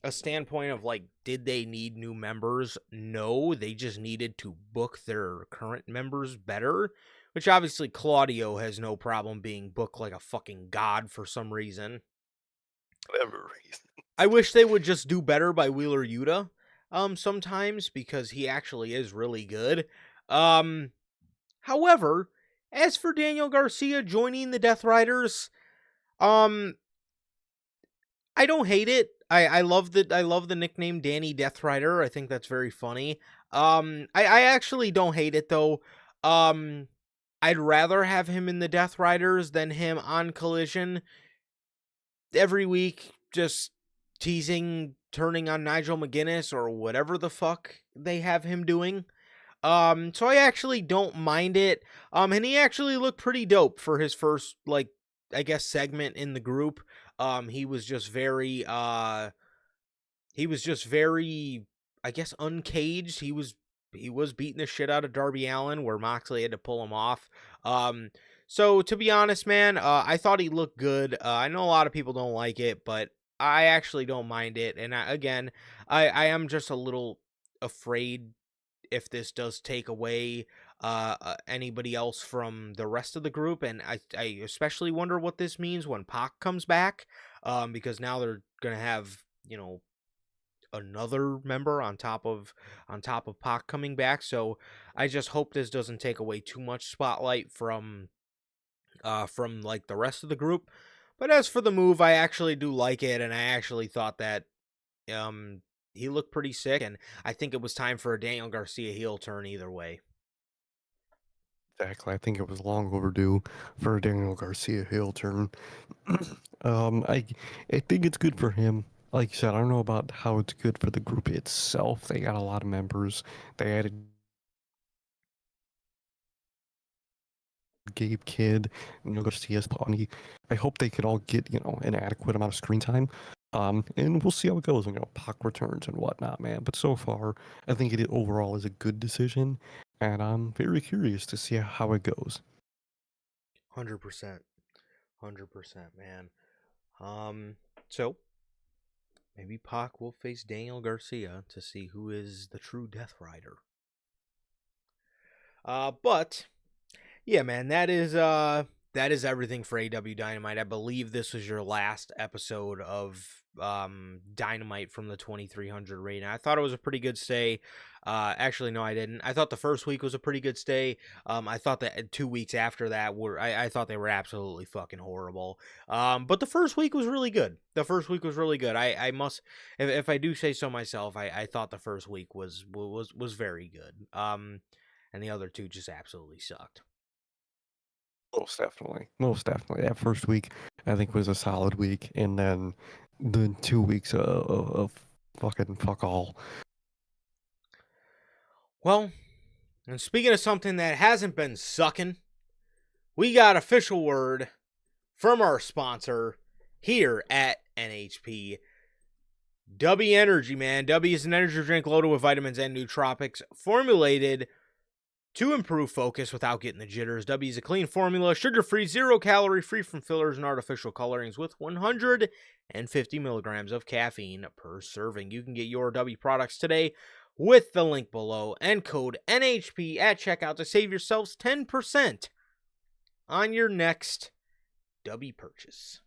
S2: a standpoint of like, did they need new members? No, they just needed to book their current members better, which obviously Claudio has no problem being booked like a fucking god for some reason.
S1: Whatever reason.
S2: I wish they would just do better by Wheeler Yuta sometimes because he actually is really good. However, as for Daniel Garcia joining the Death Riders, I don't hate it. I love the nickname Danny Death Rider. I think that's very funny. I actually don't hate it though. I'd rather have him in the Death Riders than him on Collision every week, just teasing, turning on Nigel McGuinness or whatever the fuck they have him doing. So I actually don't mind it. And he actually looked pretty dope for his first, like, I guess, segment in the group. He was just very, I guess, uncaged. He was beating the shit out of Darby Allin where Moxley had to pull him off. So to be honest, man, I thought he looked good. I know a lot of people don't like it, but I actually don't mind it. And I am just a little afraid if this does take away anybody else from the rest of the group. And I especially wonder what this means when Pac comes back, because now they're gonna have, you know, another member on top of Pac coming back. So I just hope this doesn't take away too much spotlight from like the rest of the group. But as for the move, I actually do like it, and I actually thought that he looked pretty sick, and I think it was time for a Daniel Garcia heel turn either way.
S1: Exactly. I think it was long overdue for a Daniel Garcia heel turn. I think it's good for him. Like you said, I don't know about how it's good for the group itself. They got a lot of members. They added Gabe Kidd, Garcia's plenty. I hope they could all get, an adequate amount of screen time. And we'll see how it goes when, Pac returns and whatnot, man. But so far, I think it overall is a good decision, and I'm very curious to see how it goes.
S2: 100%, man. So maybe Pac will face Daniel Garcia to see who is the true Death Rider. But Yeah, man, that is everything for AW Dynamite. I believe this was your last episode of Dynamite from the 2300 rating. I thought it was a pretty good stay. Actually, no, I didn't. I thought the first week was a pretty good stay. I thought that 2 weeks after that I thought they were absolutely fucking horrible. But the first week was really good. The first week was really good. I must, if I do say so myself, I thought the first week was very good. And the other two just absolutely sucked.
S1: Most definitely. Most definitely. That first week, I think, was a solid week. And then the 2 weeks of fucking fuck all.
S2: Well, and speaking of something that hasn't been sucking, we got official word from our sponsor here at NHP. W Energy, man. W is an energy drink loaded with vitamins and nootropics, formulated to improve focus without getting the jitters. W is a clean formula, sugar-free, zero-calorie, free from fillers and artificial colorings, with 150 milligrams of caffeine per serving. You can get your W products today with the link below and code NHP at checkout to save yourselves 10% on your next W purchase.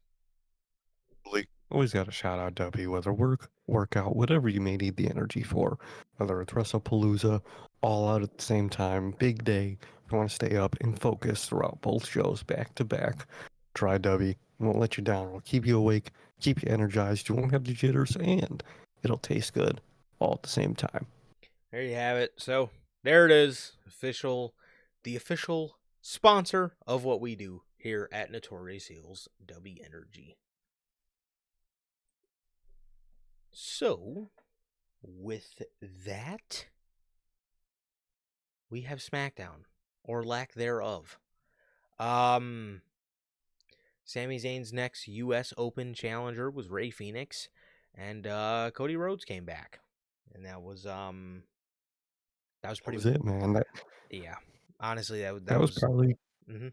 S1: Always got to shout out W, whether workout, whatever you may need the energy for. Whether it's WrestlePalooza, all out at the same time, big day. If you want to stay up and focus throughout both shows back to back, try W. It won't let you down. It'll keep you awake, keep you energized. You won't have the jitters, and it'll taste good all at the same time.
S2: There you have it. So there it is. The official sponsor of what we do here at Notorious Heels, W Energy. So, with that, we have SmackDown, or lack thereof. Sami Zayn's next U.S. Open challenger was Rey Fenix, and Cody Rhodes came back, and that was pretty.
S1: That was it, man.
S2: Yeah, honestly, that
S1: That was
S2: was.
S1: probably
S2: Mm-hmm.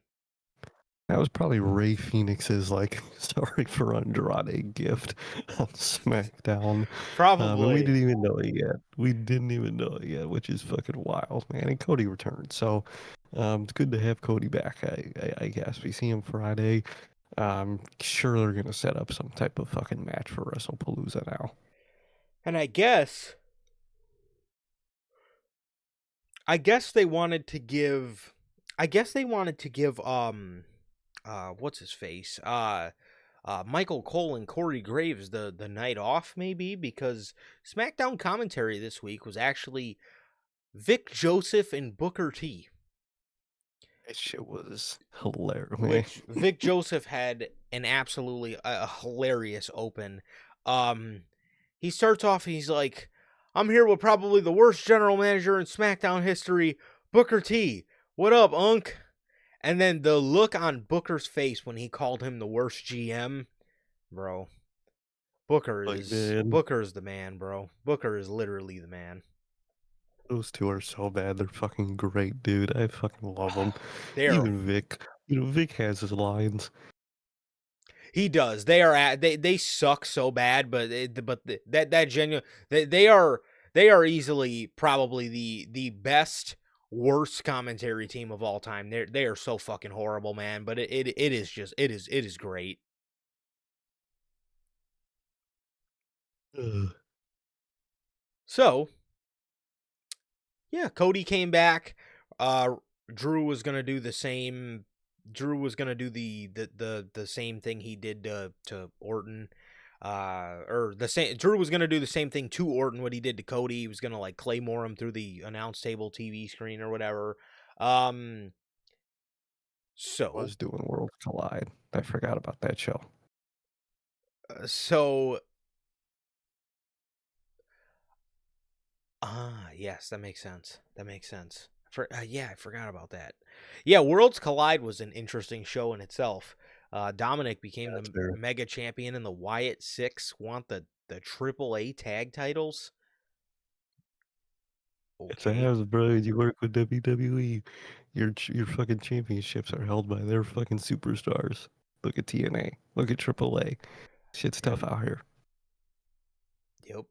S1: That was probably Ray Phoenix's like sorry for Andrade gift on SmackDown. And we
S2: Probably.
S1: didn't even know it yet. We didn't even know it yet, which is fucking wild, man. And Cody returned, so it's good to have Cody back. I guess we see him Friday. Sure they're gonna set up some type of fucking match for WrestlePalooza now.
S2: And I guess they wanted to give. What's his face? Michael Cole and Corey Graves the night off, maybe, because SmackDown commentary this week was actually Vic Joseph and Booker T.
S1: That shit was hilarious, man.
S2: Which Vic Joseph had an absolutely hilarious open. He starts off, he's like, I'm here with probably the worst general manager in SmackDown history, Booker T. What up, Unk? And then the look on Booker's face when he called him the worst GM, bro. Booker's the man, bro. Booker is literally the man.
S1: Those two are so bad. They're fucking great, dude. I fucking love them.
S2: They're
S1: Even Vic. Vic has his lines.
S2: He does. They suck so bad, but that genuine they are easily probably the best worst commentary team of all time. They are so fucking horrible, man. But it is great.
S1: Ugh.
S2: So yeah, Cody came back. Drew was gonna do the same. Drew was gonna do the same thing he did to Orton, or the same. Drew was gonna do the same thing to Orton what he did to Cody. He was gonna like claymore him through the announce table TV screen or whatever. So
S1: Was doing Worlds Collide. I forgot about that show.
S2: Yes, that makes sense. Yeah, I forgot about that. Yeah, Worlds Collide was an interesting show in itself. Dominic became the mega champion, and the Wyatt Six want the AAA tag titles.
S1: Okay. It's a house, bro. You work with WWE. Your fucking championships are held by their fucking superstars. Look at TNA. Look at AAA. Shit's tough out here.
S2: Yep.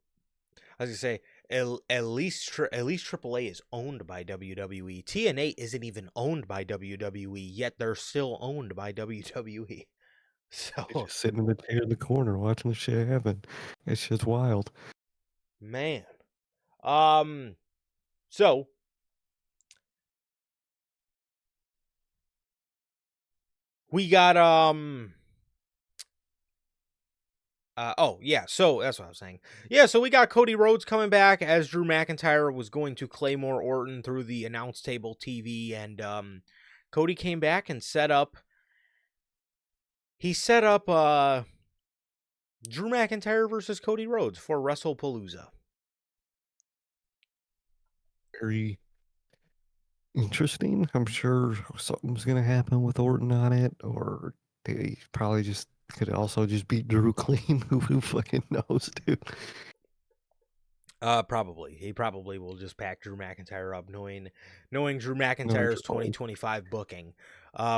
S2: I was gonna say, At least AAA is owned by WWE. TNA isn't even owned by WWE, yet they're still owned by WWE.
S1: They
S2: So,
S1: just sitting in the chair in the corner watching the shit happen. It's just wild.
S2: man. So we got oh yeah, so that's what I was saying. Yeah, so we got Cody Rhodes coming back as Drew McIntyre was going to Claymore Orton through the announce table TV, and Cody came back and set up Drew McIntyre versus Cody Rhodes for WrestlePalooza.
S1: Very interesting. I'm sure something's gonna happen with Orton on it, or they probably just could also just beat Drew clean. Who fucking knows, dude?
S2: Probably. He probably will just pack Drew McIntyre up, knowing Drew
S1: No,
S2: McIntyre's
S1: Triple H.
S2: 2025 booking.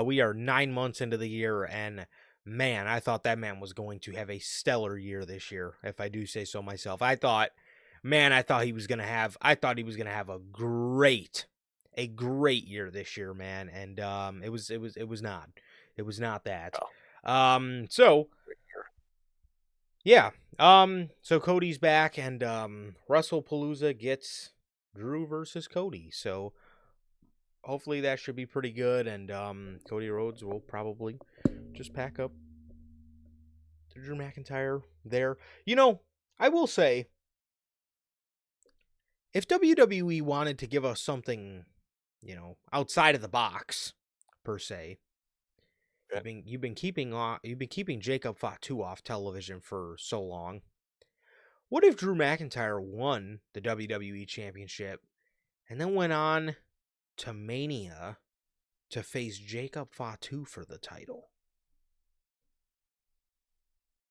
S2: We are 9 months into the year, and man, I thought that man was going to have a stellar year this year, if I do say so myself. I thought he was gonna have a great year this year, man. And it was not. It was not that. So yeah. So Cody's back, and WrestlePalooza gets Drew versus Cody. So hopefully that should be pretty good, and Cody Rhodes will probably just pack up to Drew McIntyre there. You know, I will say, if WWE wanted to give us something, outside of the box, per se,
S1: Yeah.
S2: you've been keeping Jacob Fatu off television for so long. What if Drew McIntyre won the WWE Championship and then went on to Mania to face Jacob Fatu for the title?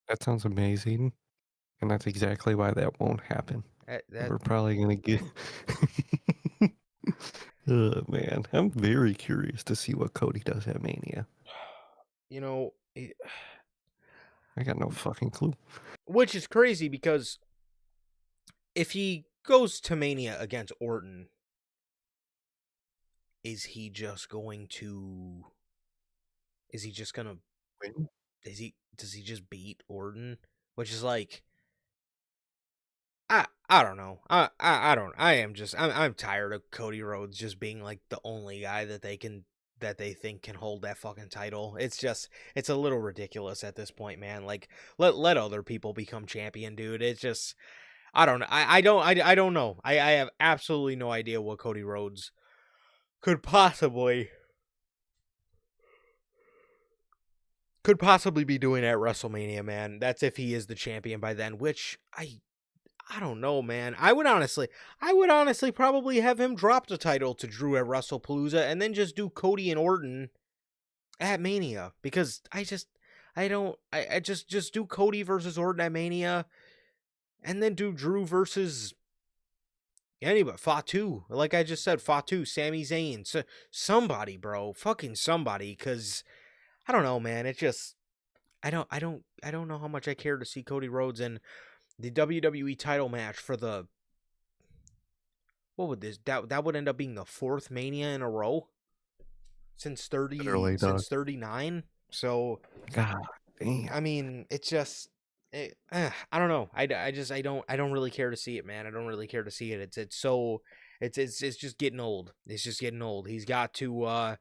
S1: That sounds amazing, and that's exactly why that won't happen.
S2: That
S1: We're probably gonna get. Oh man, I'm very curious to see what Cody does at Mania.
S2: you know, it,
S1: I got no fucking clue.
S2: which is crazy because if he goes to Mania against Orton, is he just going to? Is he just gonna?
S1: Win?
S2: Does he just beat Orton? Which is like, I don't know. I don't. I'm tired of Cody Rhodes just being like the only guy that they think can hold that fucking title. It's a little ridiculous at this point, man. Like, let other people become champion, dude. It's just, I don't know. I don't know. I have absolutely no idea what Cody Rhodes could possibly be doing at WrestleMania, man. That's if he is the champion by then, which I don't know, man. I would honestly probably have him drop the title to Drew at WrestlePalooza and then just do Cody and Orton at Mania, because I just do Cody versus Orton at Mania and then do Drew versus anybody, Fatu. Like I just said, Fatu, Sami Zayn, somebody, bro, fucking somebody, cuz I don't know, man. It just I don't know how much I care to see Cody Rhodes in the WWE title match for the, what would this, that would end up being the 4th Mania in a row since
S1: Literally, dog.
S2: 39. So
S1: God damn.
S2: I mean, it's just I don't know. I don't really care to see it, man. I don't really care to see it. It's just getting old. It's just getting old. He's got to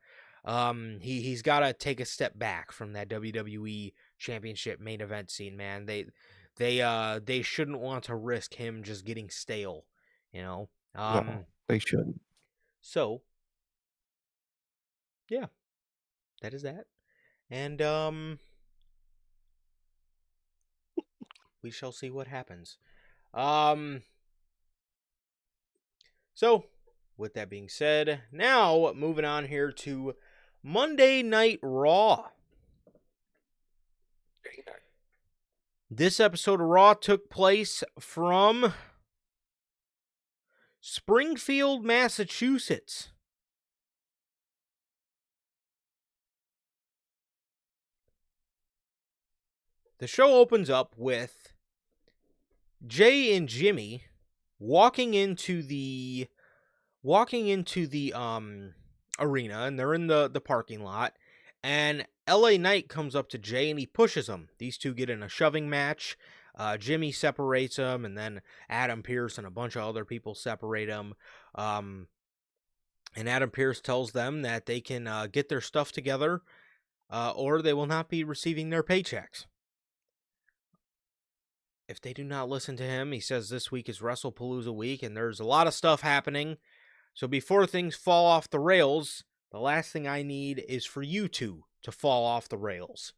S2: he's got to take a step back from that WWE championship main event scene, man. They shouldn't want to risk him just getting stale, you know.
S1: No, they shouldn't.
S2: So yeah, that is that. And we shall see what happens. So with that being said, now moving on here to Monday Night Raw. This episode of Raw took place from Springfield, Massachusetts. The show opens up with Jey and Jimmy walking into the arena, and they're in the parking lot, and LA Knight comes up to Jey and he pushes him. These two get in a shoving match. Jimmy separates them, and then Adam Pearce and a bunch of other people separate them. And Adam Pearce tells them that they can get their stuff together, or they will not be receiving their paychecks. If they do not listen to him, he says this week is WrestlePalooza week, and there's a lot of stuff happening. So before things fall off the rails, the last thing I need is for you two to fall off the rails.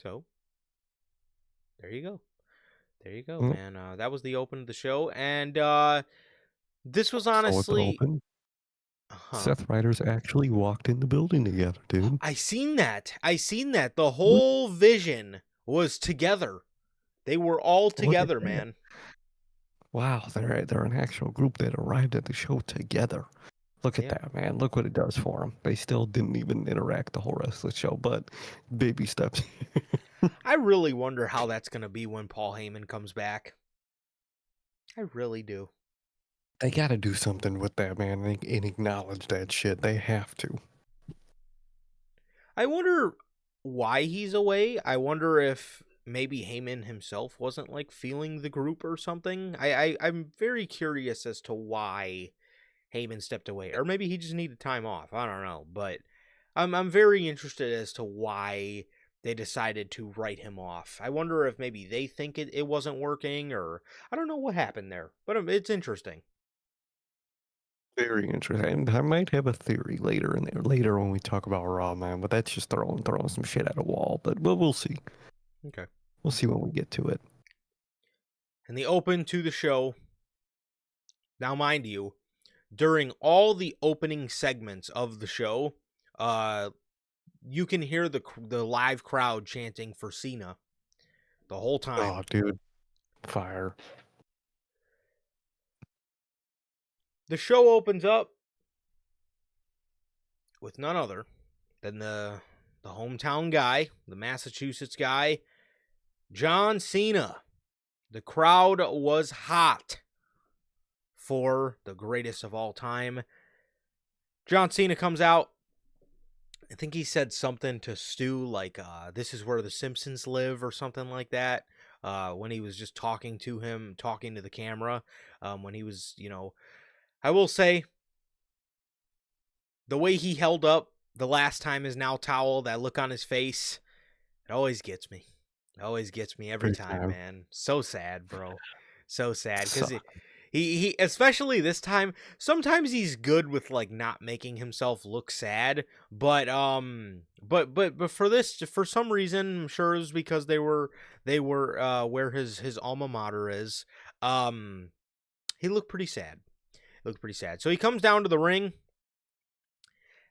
S2: So, there you go. There you go, man. That was the open of the show, and this was honestly...
S1: So it's open. Seth Riders actually walked in the building together, dude.
S2: I seen that. The whole vision was together. They were all together, man.
S1: Wow, they're an actual group that arrived at the show together. Look at that, man. Look what it does for them. They still didn't even interact the whole rest of the show, but baby steps.
S2: I really wonder how that's going to be when Paul Heyman comes back. I really do.
S1: They got to do something with that, man, and acknowledge that shit. They have to.
S2: I wonder why he's away. I wonder if maybe Heyman himself wasn't like feeling the group or something. I'm very curious as to why Heyman stepped away, or maybe he just needed time off. I don't know, but I'm very interested as to why they decided to write him off. I wonder if maybe they think it wasn't working, or I don't know what happened there, but it's interesting.
S1: Very interesting. I might have a theory later when we talk about Raw, man, but that's just throwing some shit at a wall. But we'll see.
S2: Okay.
S1: We'll see when we get to it.
S2: And the open to the show. Now, mind you, during all the opening segments of the show, you can hear the live crowd chanting for Cena the whole time.
S1: Oh, dude. Fire.
S2: The show opens up with none other than the hometown guy, the Massachusetts guy, John Cena. The crowd was hot for the greatest of all time. John Cena comes out. I think he said something to Stu like, this is where the Simpsons live or something like that. When he was just talking to the camera. When he was, I will say, the way he held up the last time his now towel, that look on his face, it always gets me. It always gets me every time, man. So sad, bro. So sad. Because he, especially this time, sometimes he's good with, like, not making himself look sad. But for this, for some reason, I'm sure it was because they were where his alma mater is. He looked pretty sad. So he comes down to the ring,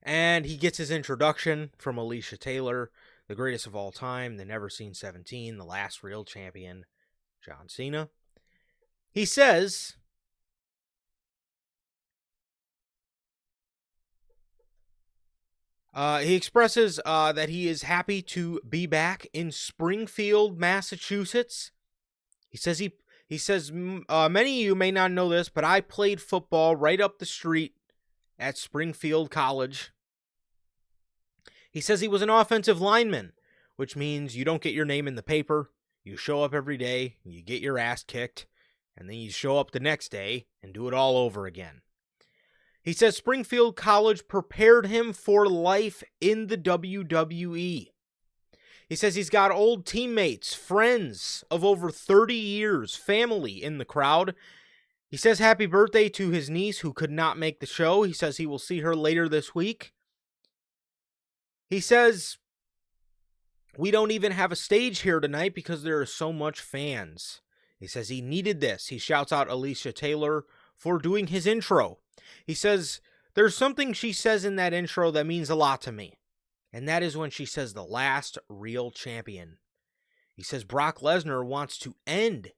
S2: and he gets his introduction from Alicia Taylor, the greatest of all time, the Never Seen 17, the last real champion, John Cena. He says, he expresses that he is happy to be back in Springfield, Massachusetts. He says, many of you may not know this, but I played football right up the street at Springfield College. He says he was an offensive lineman, which means you don't get your name in the paper. You show up every day, you get your ass kicked, and then you show up the next day and do it all over again. He says Springfield College prepared him for life in the WWE. He says he's got old teammates, friends of over 30 years, family in the crowd. He says happy birthday to his niece who could not make the show. He says he will see her later this week. He says we don't even have a stage here tonight because there are so much fans. He says he needed this. He shouts out Alicia Taylor for doing his intro. He says there's something she says in that intro that means a lot to me. And that is when she says the last real champion. He says Brock Lesnar wants to end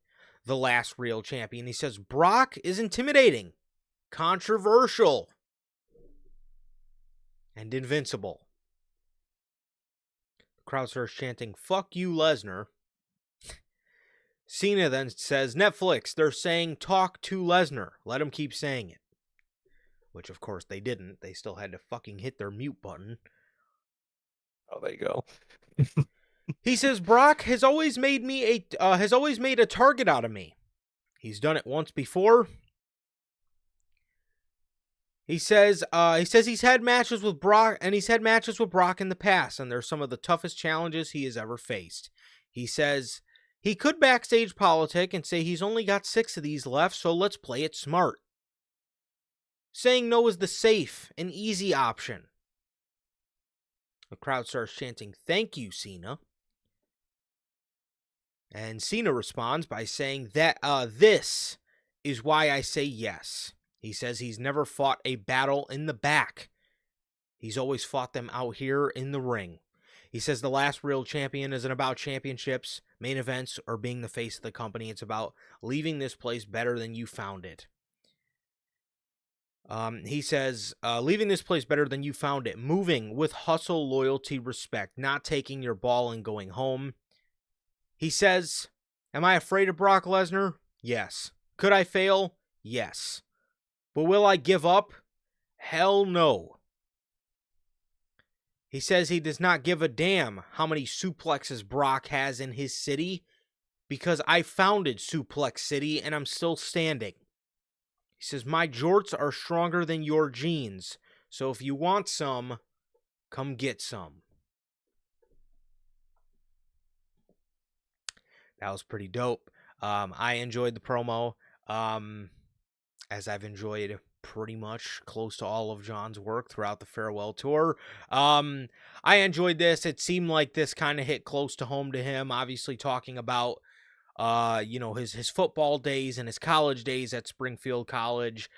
S2: the last real champion. He says Brock is intimidating, controversial, and invincible. The crowd starts chanting, "Fuck you, Lesnar." Cena then says, Netflix, they're saying talk to Lesnar. Let him keep saying it. Which, of course, they didn't. They still had to fucking hit their mute button.
S1: Oh, there you go.
S2: He says, Brock has always made a target out of me. He's done it once before. He says he's had matches with Brock, and he's had matches with Brock in the past, and they're some of the toughest challenges he has ever faced. He says he could backstage politic and say he's only got 6 of these left, so let's play it smart. Saying no is the safe and easy option. The crowd starts chanting, "Thank you, Cena." And Cena responds by saying that this is why I say yes. He says he's never fought a battle in the back. He's always fought them out here in the ring. He says the last real champion isn't about championships, main events, or being the face of the company. It's about leaving this place better than you found it. He says, leaving this place better than you found it. Moving with hustle, loyalty, respect. Not taking your ball and going home. He says, am I afraid of Brock Lesnar? Yes. Could I fail? Yes. But will I give up? Hell no. He says he does not give a damn how many suplexes Brock has in his city because I founded Suplex City and I'm still standing. He says, my jorts are stronger than your jeans, so if you want some, come get some. That was pretty dope. I enjoyed the promo. As I've enjoyed pretty much close to all of John's work throughout the farewell tour. I enjoyed this. It seemed like this kind of hit close to home to him, obviously talking about his football days and his college days at Springfield College.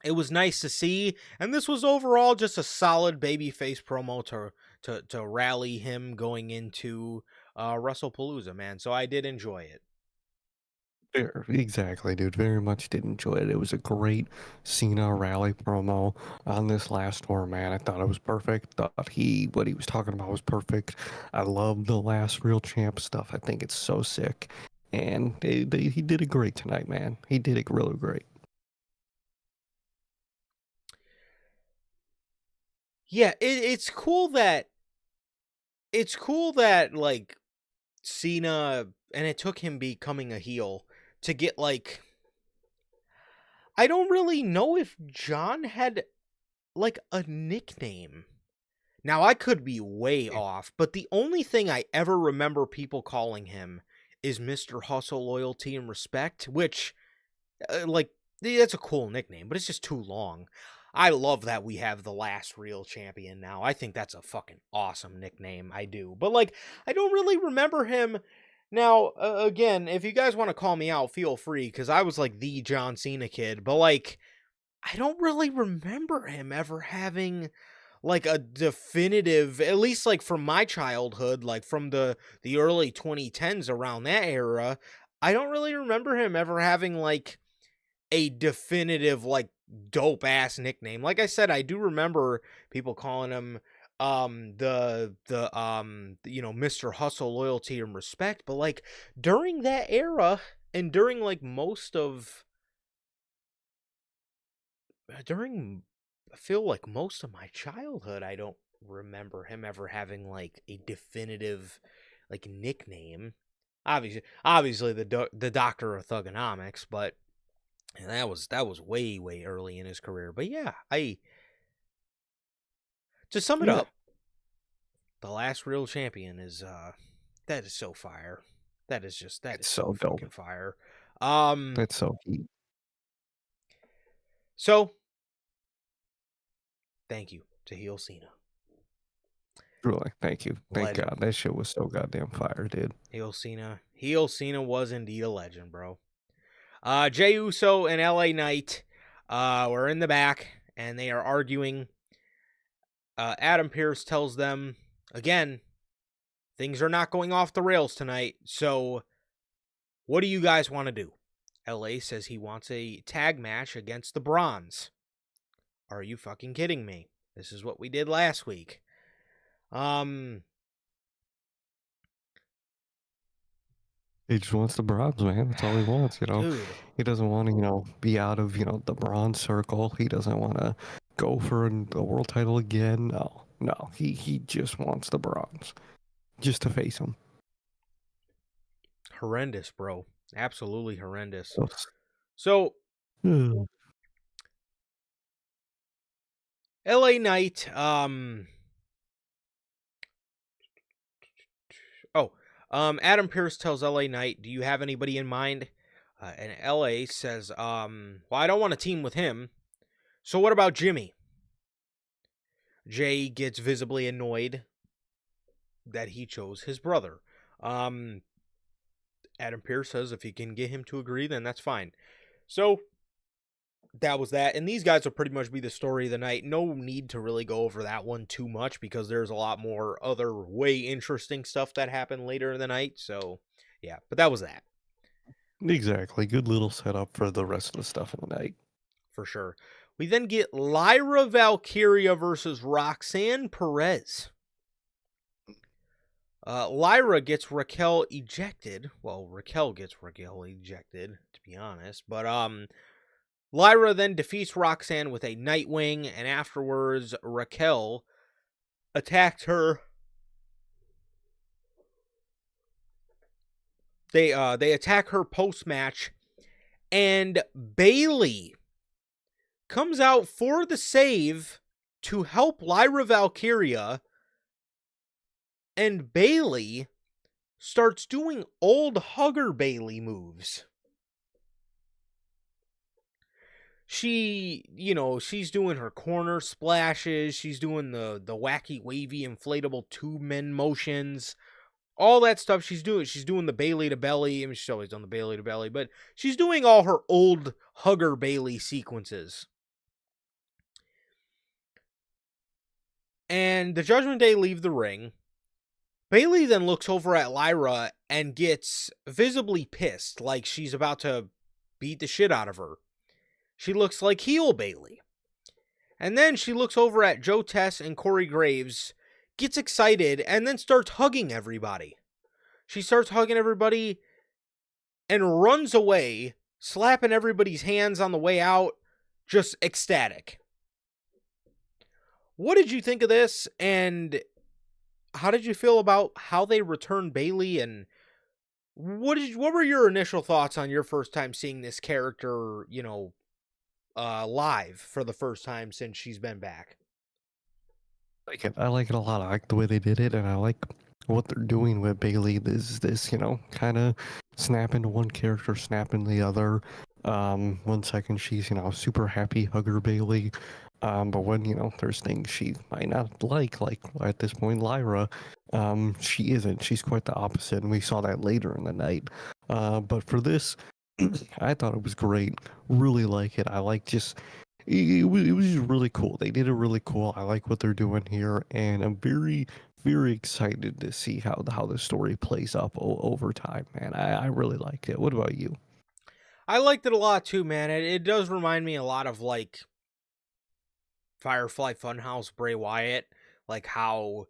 S2: It was nice to see, and this was overall just a solid babyface promo to rally him going into WrestlePalooza, man. So I did enjoy it.
S1: Exactly, dude. Very much did enjoy it. It was a great Cena rally promo on this last tour, man. I thought it was perfect. Thought what he was talking about was perfect. I love the last real champ stuff. I think it's so sick, and he did it great tonight, man. He did it really great.
S2: Yeah, it's cool that like Cena, and it took him becoming a heel to get like, I don't really know if John had like a nickname. Now I could be way off, but the only thing I ever remember people calling him is Mr. Hustle, Loyalty, and Respect, which that's a cool nickname, but it's just too long. I love that we have the last real champion now. I think that's a fucking awesome nickname. I do. But like, I don't really remember him. Now, again, if you guys want to call me out, feel free, because I was like the John Cena kid. But like, I don't really remember him ever having like a definitive, at least like from my childhood, like from the early 2010s, around that era. I don't really remember him ever having like a definitive, like, dope ass nickname. Like I said, I do remember people calling him Mr. Hustle, Loyalty, and Respect, but like during that era and during like I feel like most of my childhood, I don't remember him ever having like a definitive like nickname. Obviously the Doctor of Thugonomics, but and that was way, way early in his career. But yeah, to sum it up, the last real champion is that is so fire. That is so
S1: dope.
S2: fucking fire.
S1: That's so heat.
S2: So thank you to Heel Cena.
S1: Truly, thank you. Thank
S2: Legend.
S1: God. That shit was so goddamn fire, dude.
S2: Heel Cena was indeed a legend, bro. Jey Uso and LA Knight were in the back, and they are arguing. Adam Pearce tells them, again, things are not going off the rails tonight, so what do you guys want to do? LA says he wants a tag match against the Bronze. Are you fucking kidding me? This is what we did last week.
S1: He just wants the bronze, man. That's all he wants, you know.
S2: Dude.
S1: He doesn't want to, be out of, the bronze circle. He doesn't want to go for a world title again. No, no. He just wants the bronze, just to face him.
S2: Horrendous, bro. Absolutely horrendous.
S1: Yes.
S2: So, LA Knight, Adam Pearce tells LA Knight, do you have anybody in mind? And LA says, well, I don't want to team with him. So what about Jimmy? Jey gets visibly annoyed that he chose his brother. Adam Pearce says if he can get him to agree, then that's fine. So that was that. And these guys will pretty much be the story of the night. No need to really go over that one too much because there's a lot more other way interesting stuff that happened later in the night. So, yeah, but that was that.
S1: Exactly. Good little setup for the rest of the stuff in the night.
S2: For sure. We then get Lyra Valkyria versus Roxanne Perez. Lyra gets Raquel ejected. Well, Raquel gets Raquel ejected, to be honest. But Lyra then defeats Roxanne with a Nightwing, and afterwards Raquel attacked her. They attack her post-match, and Bayley comes out for the save to help Lyra Valkyria, and Bayley starts doing old Hugger Bayley moves. She's doing her corner splashes. She's doing the wacky, wavy, inflatable tube men motions. All that stuff she's doing. She's doing the Bayley to belly. I mean, she's always done the Bayley to belly, but she's doing all her old Hugger Bayley sequences. And the Judgment Day leave the ring. Bayley then looks over at Lyra and gets visibly pissed, like she's about to beat the shit out of her. She looks like heel Bayley. And then she looks over at Joe Tess and Corey Graves, gets excited, and then starts hugging everybody. She starts hugging everybody and runs away, slapping everybody's hands on the way out, just ecstatic. What did you think of this? And how did you feel about how they returned Bayley? And what were your initial thoughts on your first time seeing this character, live for the first time since she's been back?
S1: I like it a lot. I like the way they did it, and I like what they're doing with Bayley. This kind of snapping to one character, snapping the other. 1 second she's super happy hugger Bayley, but when there's things she might not like at this point Lyra, she isn't. She's quite the opposite, and we saw that later in the night. But for this, I thought it was great. Really like it. I like just. It was just really cool. They did it really cool. I like what they're doing here, and I'm very, very excited to see how the story plays up over time, man. I really liked it. What about you?
S2: I liked it a lot too, man. It does remind me a lot of like Firefly Funhouse Bray Wyatt, like how,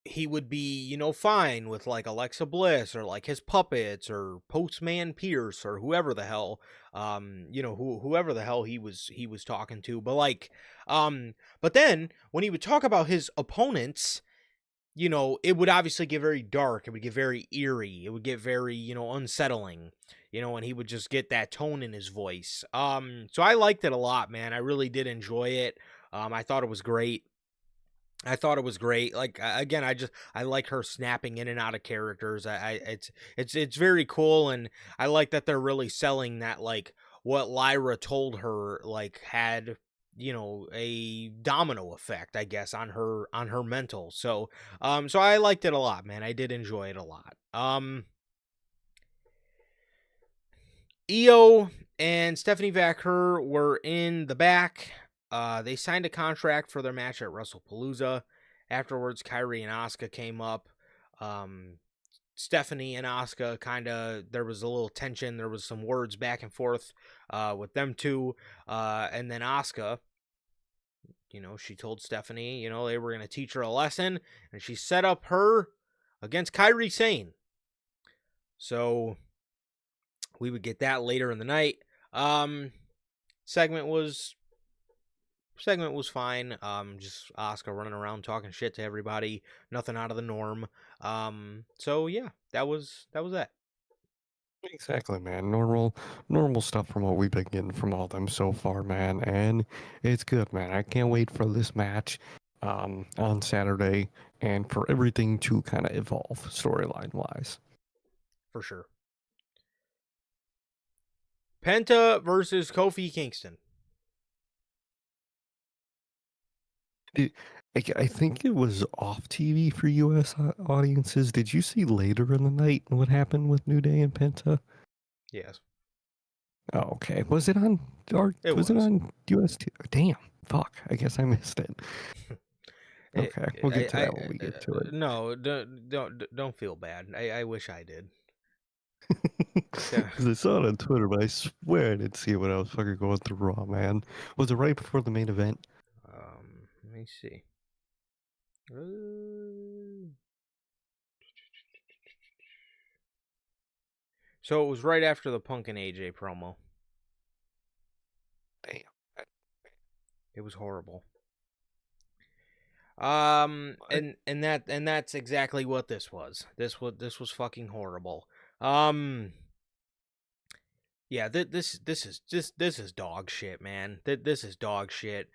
S2: he would be, fine with like Alexa Bliss or like his puppets or Postman Pierce or whoever the hell, whoever the hell he was talking to. But like, but then when he would talk about his opponents, it would obviously get very dark. It would get very eerie. It would get very, unsettling, and he would just get that tone in his voice. So I liked it a lot, man. I really did enjoy it. I thought it was great. Like again, I like her snapping in and out of characters. It's very cool, and I like that they're really selling that like what Lyra told her like had a domino effect, I guess, on her mental. So so I liked it a lot, man. I did enjoy it a lot. Io and Stephanie Vaquer were in the back. They signed a contract for their match at WrestlePalooza. Afterwards, Kyrie and Asuka came up. Stephanie and Asuka there was a little tension. There was some words back and forth with them two. And then Asuka, she told Stephanie, they were going to teach her a lesson. And she set up her against Kyrie Sane. So we would get that later in the night. Segment was fine. Just Oscar running around talking shit to everybody. Nothing out of the norm. So yeah, that was that.
S1: Exactly, man. Normal stuff from what we've been getting from all them so far, man. And it's good, man. I can't wait for this match on Saturday and for everything to kind of evolve storyline wise.
S2: For sure. Penta versus Kofi Kingston.
S1: I think it was off TV for US audiences. Did you see later in the night what happened with New Day and Penta?
S2: Yes.
S1: Oh, okay. Was it on
S2: It
S1: was it
S2: was.
S1: on US? Damn. Fuck. I guess I missed it. Okay, we'll get to that when we get to it.
S2: No, don't feel bad. I wish I did. Yeah.
S1: Because I saw it on Twitter, but I swear I didn't see it when I was fucking going through Raw, man. Was it right before the main event?
S2: Let me see. So it was right after the Punk and AJ promo.
S1: Damn.
S2: It was horrible. And that's exactly what this was. This was fucking horrible. Yeah, this is dog shit, man. This is dog shit.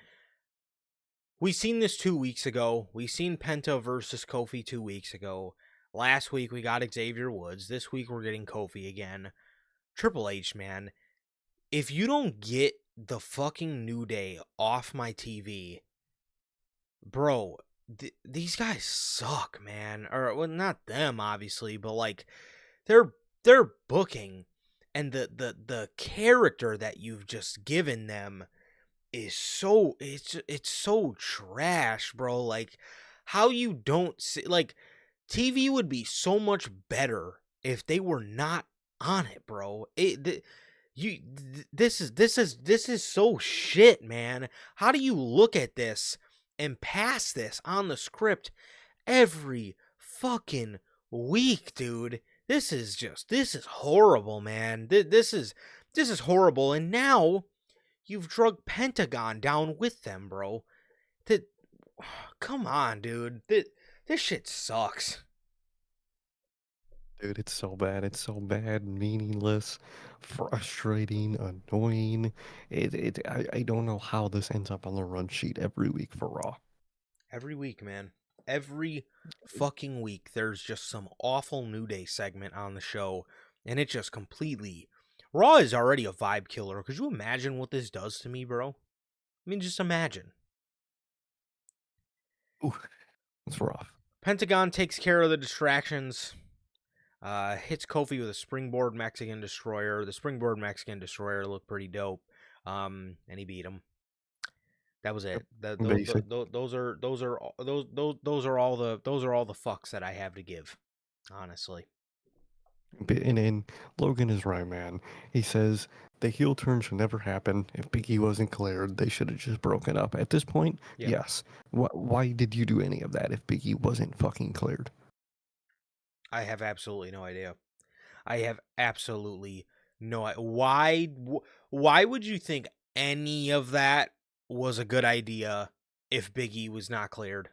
S2: We seen this 2 weeks ago. We seen Penta versus Kofi 2 weeks ago. Last week we got Xavier Woods. This week we're getting Kofi again. Triple H, man. If you don't get the fucking New Day off my TV, bro, these guys suck, man. Or well, not them obviously, but like their booking and the character that you've just given them is so it's so trash, bro. Like how you don't see, like TV would be so much better if they were not on it, bro. This is so shit, man. How do you look at this and pass this on the script every fucking week, dude? This is horrible, man. This is horrible. And now you've drug Pentagon down with them, bro. That, come on, dude. This shit sucks.
S1: Dude, it's so bad. It's so bad, meaningless, frustrating, annoying. I don't know how this ends up on the run sheet every week for Raw.
S2: Every week, man. Every fucking week, there's just some awful New Day segment on the show, and it just completely. Raw is already a vibe killer. Could you imagine what this does to me, bro? I mean, just imagine.
S1: Ooh, it's rough.
S2: Pentagon takes care of the distractions. Hits Kofi with a springboard Mexican destroyer. The springboard Mexican destroyer looked pretty dope. And he beat him. That was it. Those are all the fucks that I have to give, honestly.
S1: And Logan is right, man. He says the heel turn should never happen. If Big E wasn't cleared, they should have just broken up. At this point,
S2: Yep.
S1: yes. Why did you do any of that if Big E wasn't fucking cleared?
S2: I have absolutely no idea. I have absolutely no idea. Why would you think any of that was a good idea if Big E was not cleared?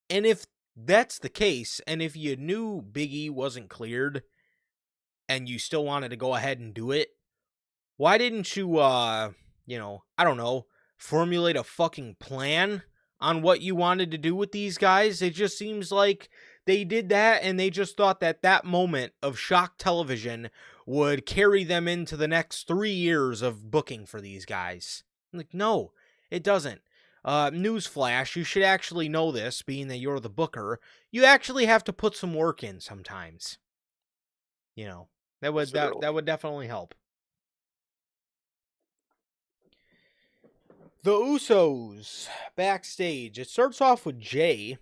S2: And if that's the case, and if you knew Big E wasn't cleared and you still wanted to go ahead and do it, why didn't you I don't know, formulate a fucking plan on what you wanted to do with these guys? It just seems like they did that and they just thought that moment of shock television would carry them into the next 3 years of booking for these guys. Like, no, it doesn't. Newsflash, you should actually know this, being that you're the booker. You actually have to put some work in sometimes. That would definitely help. The Usos backstage. It starts off with Jey,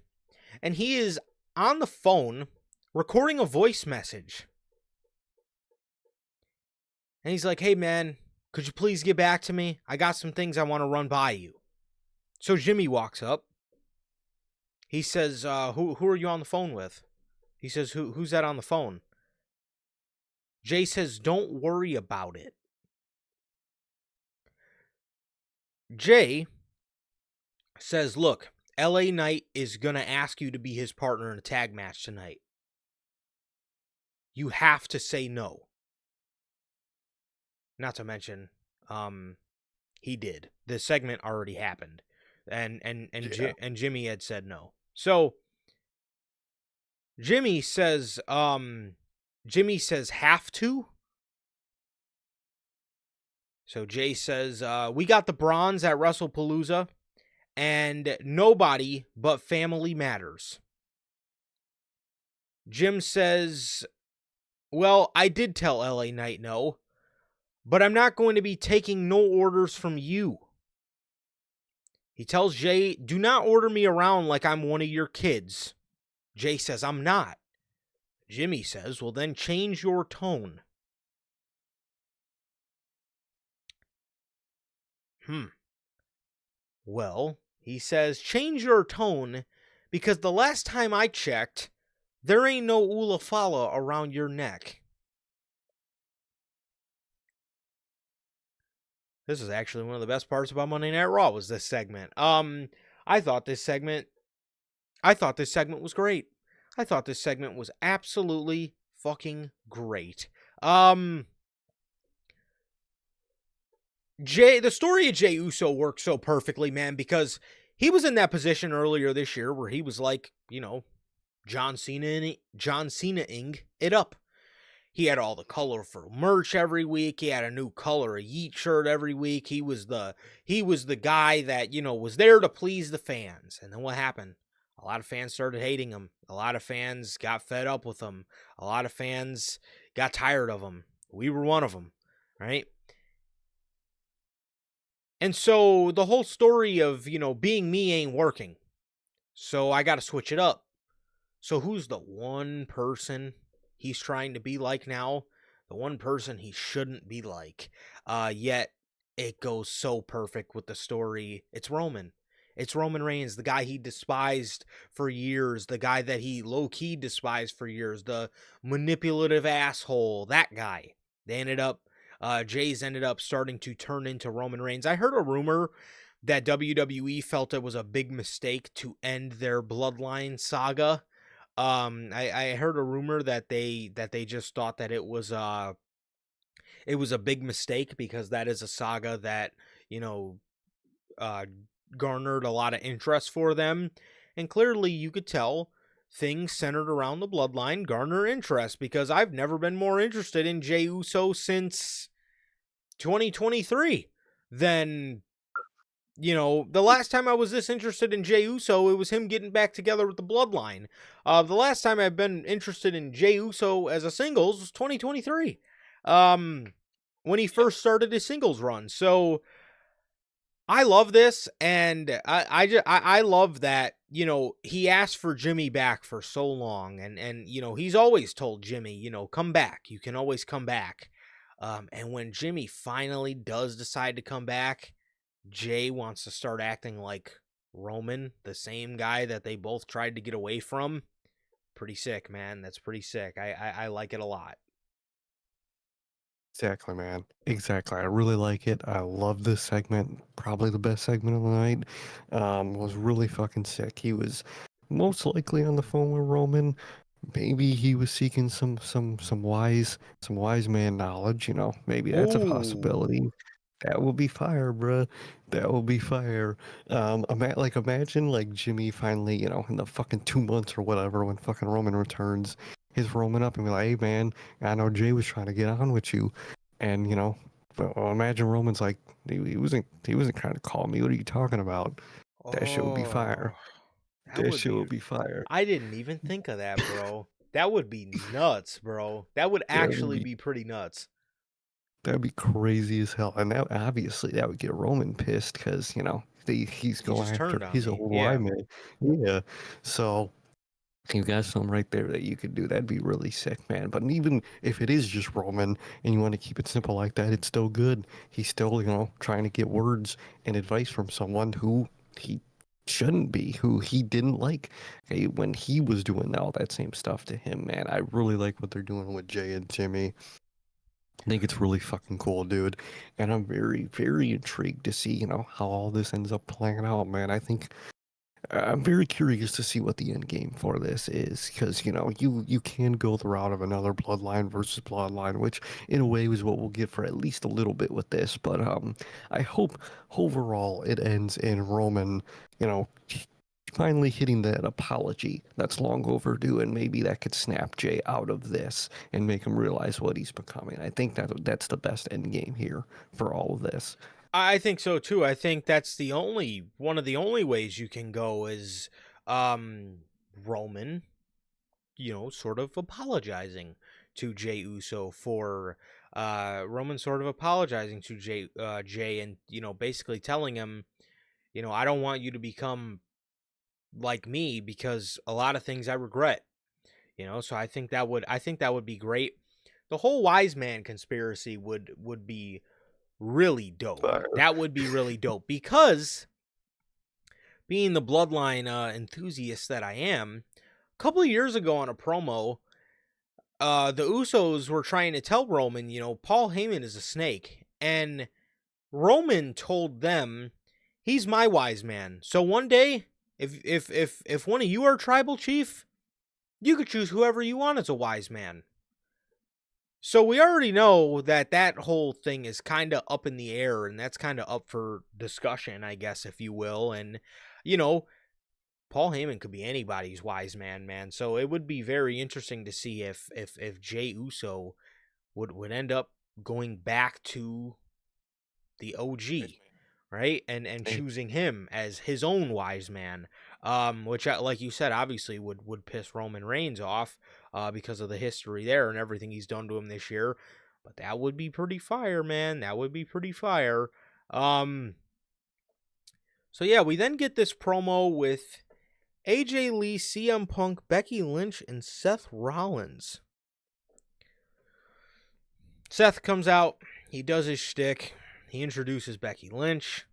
S2: and he is on the phone recording a voice message. And he's like, "Hey man, could you please get back to me? I got some things I want to run by you." So Jimmy walks up. He says, who are you on the phone with? He says, who's that on the phone? Jey says, don't worry about it. Jey says, look, LA Knight is going to ask you to be his partner in a tag match tonight. You have to say no. Not to mention, he did. The segment already happened. And
S1: Yeah.
S2: Jimmy had said no. So Jimmy says have to. So Jey says, we got the bronze at WrestlePalooza, and nobody but family matters. Jim says, well, I did tell LA Knight no, but I'm not going to be taking no orders from you. He tells Jey, do not order me around like I'm one of your kids. Jey says, I'm not. Jimmy says, well, then change your tone. Well, he says, change your tone because the last time I checked, there ain't no Ulafala around your neck. This is actually one of the best parts about Monday Night Raw was this segment. I thought this segment was great. I thought this segment was absolutely fucking great. The story of Jey Uso works so perfectly, man, because he was in that position earlier this year where he was like, John Cena-ing it up. He had all the colorful merch every week. He had a new color of Yeet shirt every week. He was the guy that, was there to please the fans. And then what happened? A lot of fans started hating him. A lot of fans got fed up with him. A lot of fans got tired of him. We were one of them, right? And so the whole story of, being me ain't working. So I got to switch it up. So who's the one person he's trying to be like now? The one person he shouldn't be like. Yet it goes so perfect with the story. It's Roman. It's Roman Reigns, the guy he despised for years, the guy that he low-key despised for years, the manipulative asshole, that guy. Jey's ended up starting to turn into Roman Reigns. I heard a rumor that WWE felt it was a big mistake to end their Bloodline saga. I heard a rumor that they just thought that it was a big mistake because that is a saga that garnered a lot of interest for them, and clearly you could tell things centered around the Bloodline garner interest because I've never been more interested in Jey Uso since 2023 than the last time I was this interested in Jey Uso, it was him getting back together with the Bloodline. The last time I've been interested in Jey Uso as a singles was 2023, when he first started his singles run. So I love this, and I love that he asked for Jimmy back for so long, and he's always told Jimmy, come back, you can always come back. And when Jimmy finally does decide to come back, Jey wants to start acting like Roman, the same guy that they both tried to get away from. Pretty sick, man. That's pretty sick. I like it a lot.
S1: Exactly, man. Exactly. I really like it. I love this segment. Probably the best segment of the night. Was really fucking sick. He was most likely on the phone with Roman. Maybe he was seeking some wise man knowledge. Maybe that's a
S2: Ooh.
S1: possibility. That will be fire, bruh. That will be fire. Imagine like Jimmy finally, in the fucking 2 months or whatever, when fucking Roman returns, his Roman up and be like, "Hey, man, I know Jey was trying to get on with you," and well, imagine Roman's like, he wasn't trying to call me. What are you talking about? That shit would be fire.
S2: Oh, that
S1: That
S2: would
S1: shit
S2: be.
S1: would be fire.
S2: I didn't even think of that, bro. That would be nuts, bro. That would
S1: That would
S2: actually
S1: be
S2: be pretty nuts.
S1: That'd be crazy as hell, and that obviously that would get Roman pissed because he's
S2: He
S1: going
S2: just
S1: after
S2: turned on
S1: his
S2: me.
S1: old Y
S2: Yeah.
S1: man. Yeah, so you got something right there that you could do. That'd be really sick, man. But even if it is just Roman and you want to keep it simple like that, it's still good. He's still trying to get words and advice from someone who he shouldn't be, who he didn't like, when he was doing all that same stuff to him, man. I really like what they're doing with Jey and Jimmy. I think it's really fucking cool, dude. And I'm very, very intrigued to see, how all this ends up playing out, man. I think I'm very curious to see what the end game for this is, because you can go the route of another bloodline versus bloodline, which in a way is what we'll get for at least a little bit with this. But I hope overall it ends in Roman, you know, finally hitting that apology that's long overdue, and maybe that could snap Jey out of this and make him realize what he's becoming. I think that's the best end game here for all of this.
S2: I think so too. I think that's one of the only ways you can go is Roman, sort of apologizing to Jey Uso for Roman sort of apologizing to Jey and basically telling him, I don't want you to become like me because a lot of things I regret. So I think that would be great. The whole wise man conspiracy would be really dope.
S1: Fire.
S2: That would be really dope because being the bloodline enthusiast that I am, a couple of years ago on a promo, the Usos were trying to tell Roman, Paul Heyman is a snake, and Roman told them, he's my wise man. So one day, if one of you are tribal chief, you could choose whoever you want as a wise man. So we already know that whole thing is kind of up in the air, and that's kind of up for discussion, I guess, if you will. And, Paul Heyman could be anybody's wise man, man. So it would be very interesting to see if Jey Uso would end up going back to the OG, right? And choosing him as his own wise man, which, like you said, obviously would piss Roman Reigns off because of the history there and everything he's done to him this year. But that would be pretty fire, man. That would be pretty fire. So yeah, we then get this promo with AJ Lee, CM Punk, Becky Lynch, and Seth Rollins. Seth comes out. He does his shtick. He introduces Becky Lynch.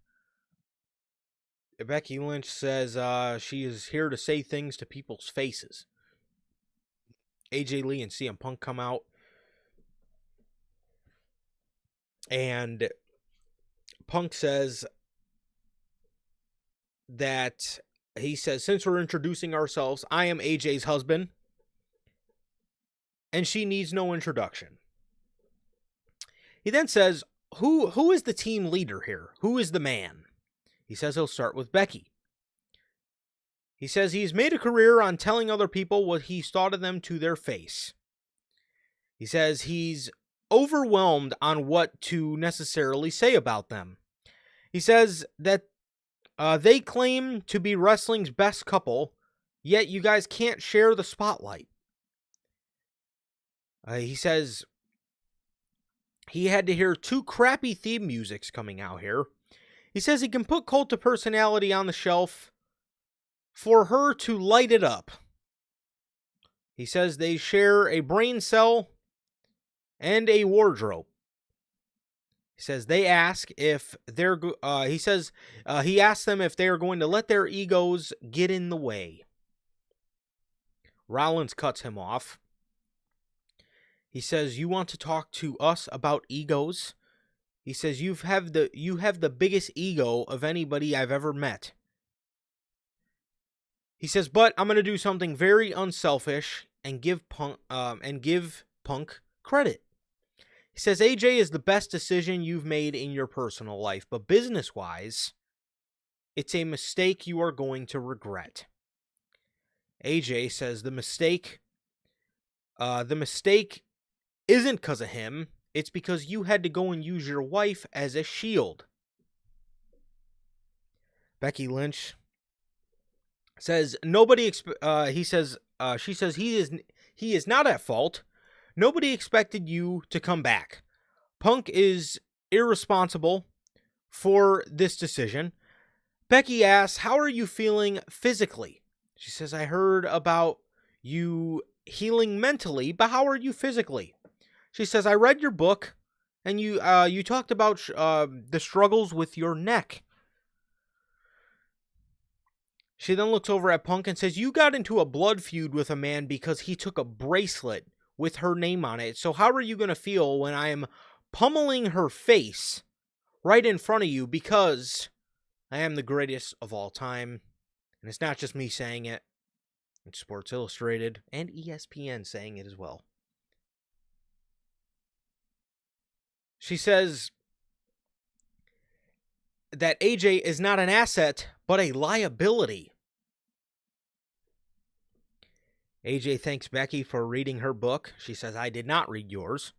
S2: Becky Lynch says she is here to say things to people's faces. AJ Lee and CM Punk come out. And Punk says that, he says, since we're introducing ourselves, I am AJ's husband. And she needs no introduction. He then says, who is the team leader here? Who is the man? He says he'll start with Becky. He says he's made a career on telling other people what he's thought of them to their face. He says he's overwhelmed on what to necessarily say about them. He says that they claim to be wrestling's best couple, yet you guys can't share the spotlight. He says he had to hear 2 crappy theme musics coming out here. He says he can put Cult of Personality on the shelf for her to light it up. He says they share a brain cell and a wardrobe. He says they ask if they're, he asked them if they are going to let their egos get in the way. Rollins cuts him off. He says, you want to talk to us about egos? He says, you have the biggest ego of anybody I've ever met. He says, but I'm going to do something very unselfish and give Punk credit. He says, AJ is the best decision you've made in your personal life, but business-wise, it's a mistake you are going to regret. AJ says the mistake isn't because of him. It's because you had to go and use your wife as a shield. Becky Lynch says she says he is not at fault. Nobody expected you to come back. Punk is irresponsible for this decision. Becky asks, how are you feeling physically? She says, I heard about you healing mentally, but how are you physically? She says, I read your book, and you talked about the struggles with your neck. She then looks over at Punk and says, "You got into a blood feud with a man because he took a bracelet with her name on it. So how are you going to feel when I am pummeling her face right in front of you because I am the greatest of all time?" And it's not just me saying it. It's Sports Illustrated and ESPN saying it as well. She says that AJ is not an asset, but a liability. AJ thanks Becky for reading her book. She says, "I did not read yours."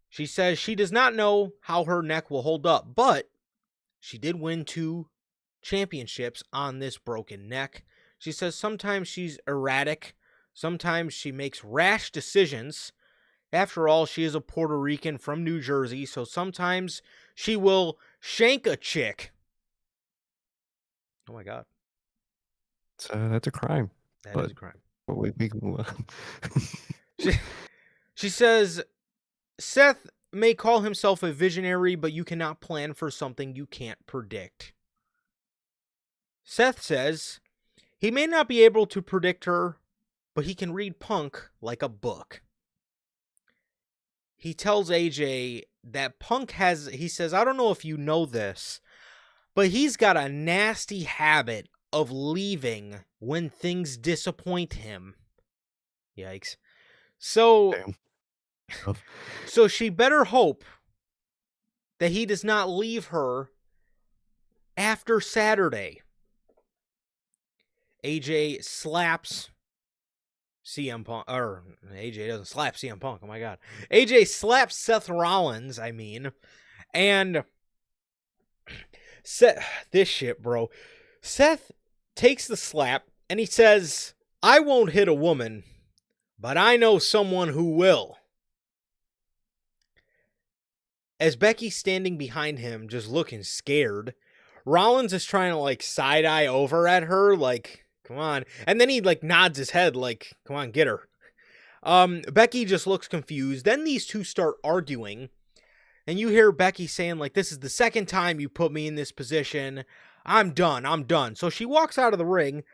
S2: She says she does not know how her neck will hold up, but she did win 2 championships on this broken neck. She says sometimes she's erratic. Sometimes she makes rash decisions. After all, she is a Puerto Rican from New Jersey, so sometimes she will shank a chick. Oh my God.
S1: That's a crime.
S2: That is a crime.
S1: We can move on.
S2: She says, Seth may call himself a visionary, but you cannot plan for something you can't predict. Seth says he may not be able to predict her, but he can read Punk like a book. He tells AJ that Punk he says, "I don't know if you know this, but he's got a nasty habit of leaving when things disappoint him." Yikes. So she better hope that he does not leave her after Saturday. AJ slaps CM Punk, or AJ doesn't slap CM Punk, oh my God. AJ slaps Seth Rollins, and this shit, bro. Seth takes the slap, and he says, "I won't hit a woman, but I know someone who will." As Becky's standing behind him, just looking scared, Rollins is trying to, like, side-eye over at her, like, come on. And then he, like, nods his head, like, come on, get her. Becky just looks confused. Then these two start arguing, and you hear Becky saying, like, "This is the second time you put me in this position. I'm done. So she walks out of the ring.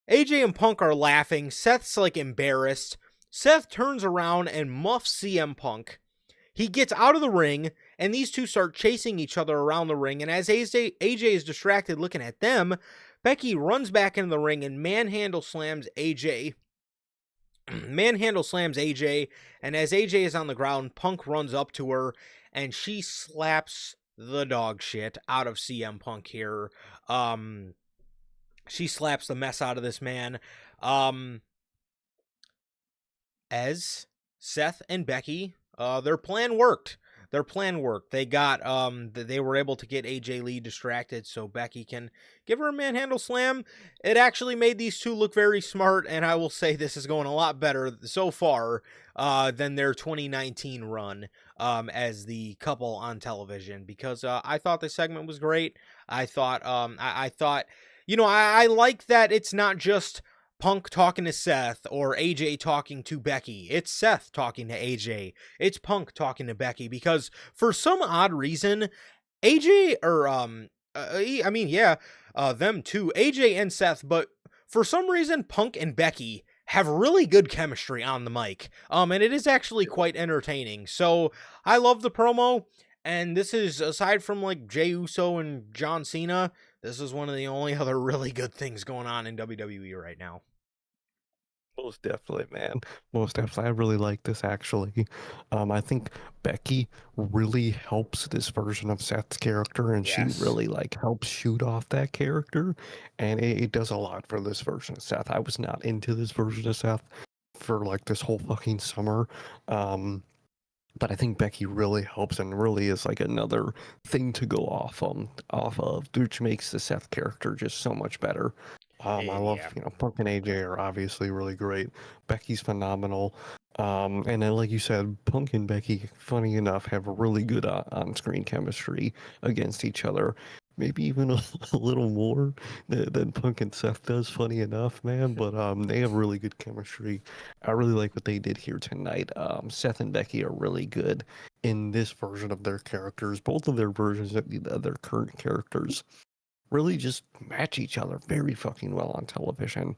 S2: AJ and Punk are laughing. Seth's, like, embarrassed. Seth turns around and muffs CM Punk. He gets out of the ring, and these two start chasing each other around the ring. And as AJ is distracted looking at them, Becky runs back into the ring and manhandle slams AJ. And as AJ is on the ground, Punk runs up to her, and she slaps the dog shit out of CM Punk here. She slaps the mess out of this man. As Seth and Becky, their plan worked. They got, they were able to get AJ Lee distracted so Becky can give her a manhandle slam. It actually made these two look very smart, and I will say this is going a lot better so far than their 2019 run as the couple on television, because I thought the segment was great. I thought, I like that it's not just Punk talking to Seth or AJ talking to Becky. It's Seth talking to AJ. It's Punk talking to Becky, because for some odd reason, AJ or them too, AJ and Seth, but for some reason Punk and Becky have really good chemistry on the mic. And it is actually quite entertaining. So I love the promo, and this is, aside from like Jey Uso and John Cena, this is one of the only other really good things going on in WWE right now.
S1: Most definitely, man. Most definitely. I really like this, actually. I think Becky really helps this version of Seth's character, and
S2: Yes.
S1: she really, like, helps shoot off that character, and it does a lot for this version of Seth. I was not into this version of Seth for, like, this whole fucking summer, but I think Becky really helps and really is, like, another thing to go off of, which makes the Seth character just so much better. I love, Punk and AJ are obviously really great. Becky's phenomenal. And then, like you said, Punk and Becky, funny enough, have really good on-screen chemistry against each other. Maybe even a little more than Punk and Seth does, funny enough, man. But they have really good chemistry. I really like what they did here tonight. Seth and Becky are really good in this version of their characters. Both of their versions of their current characters really just match each other very fucking well on television.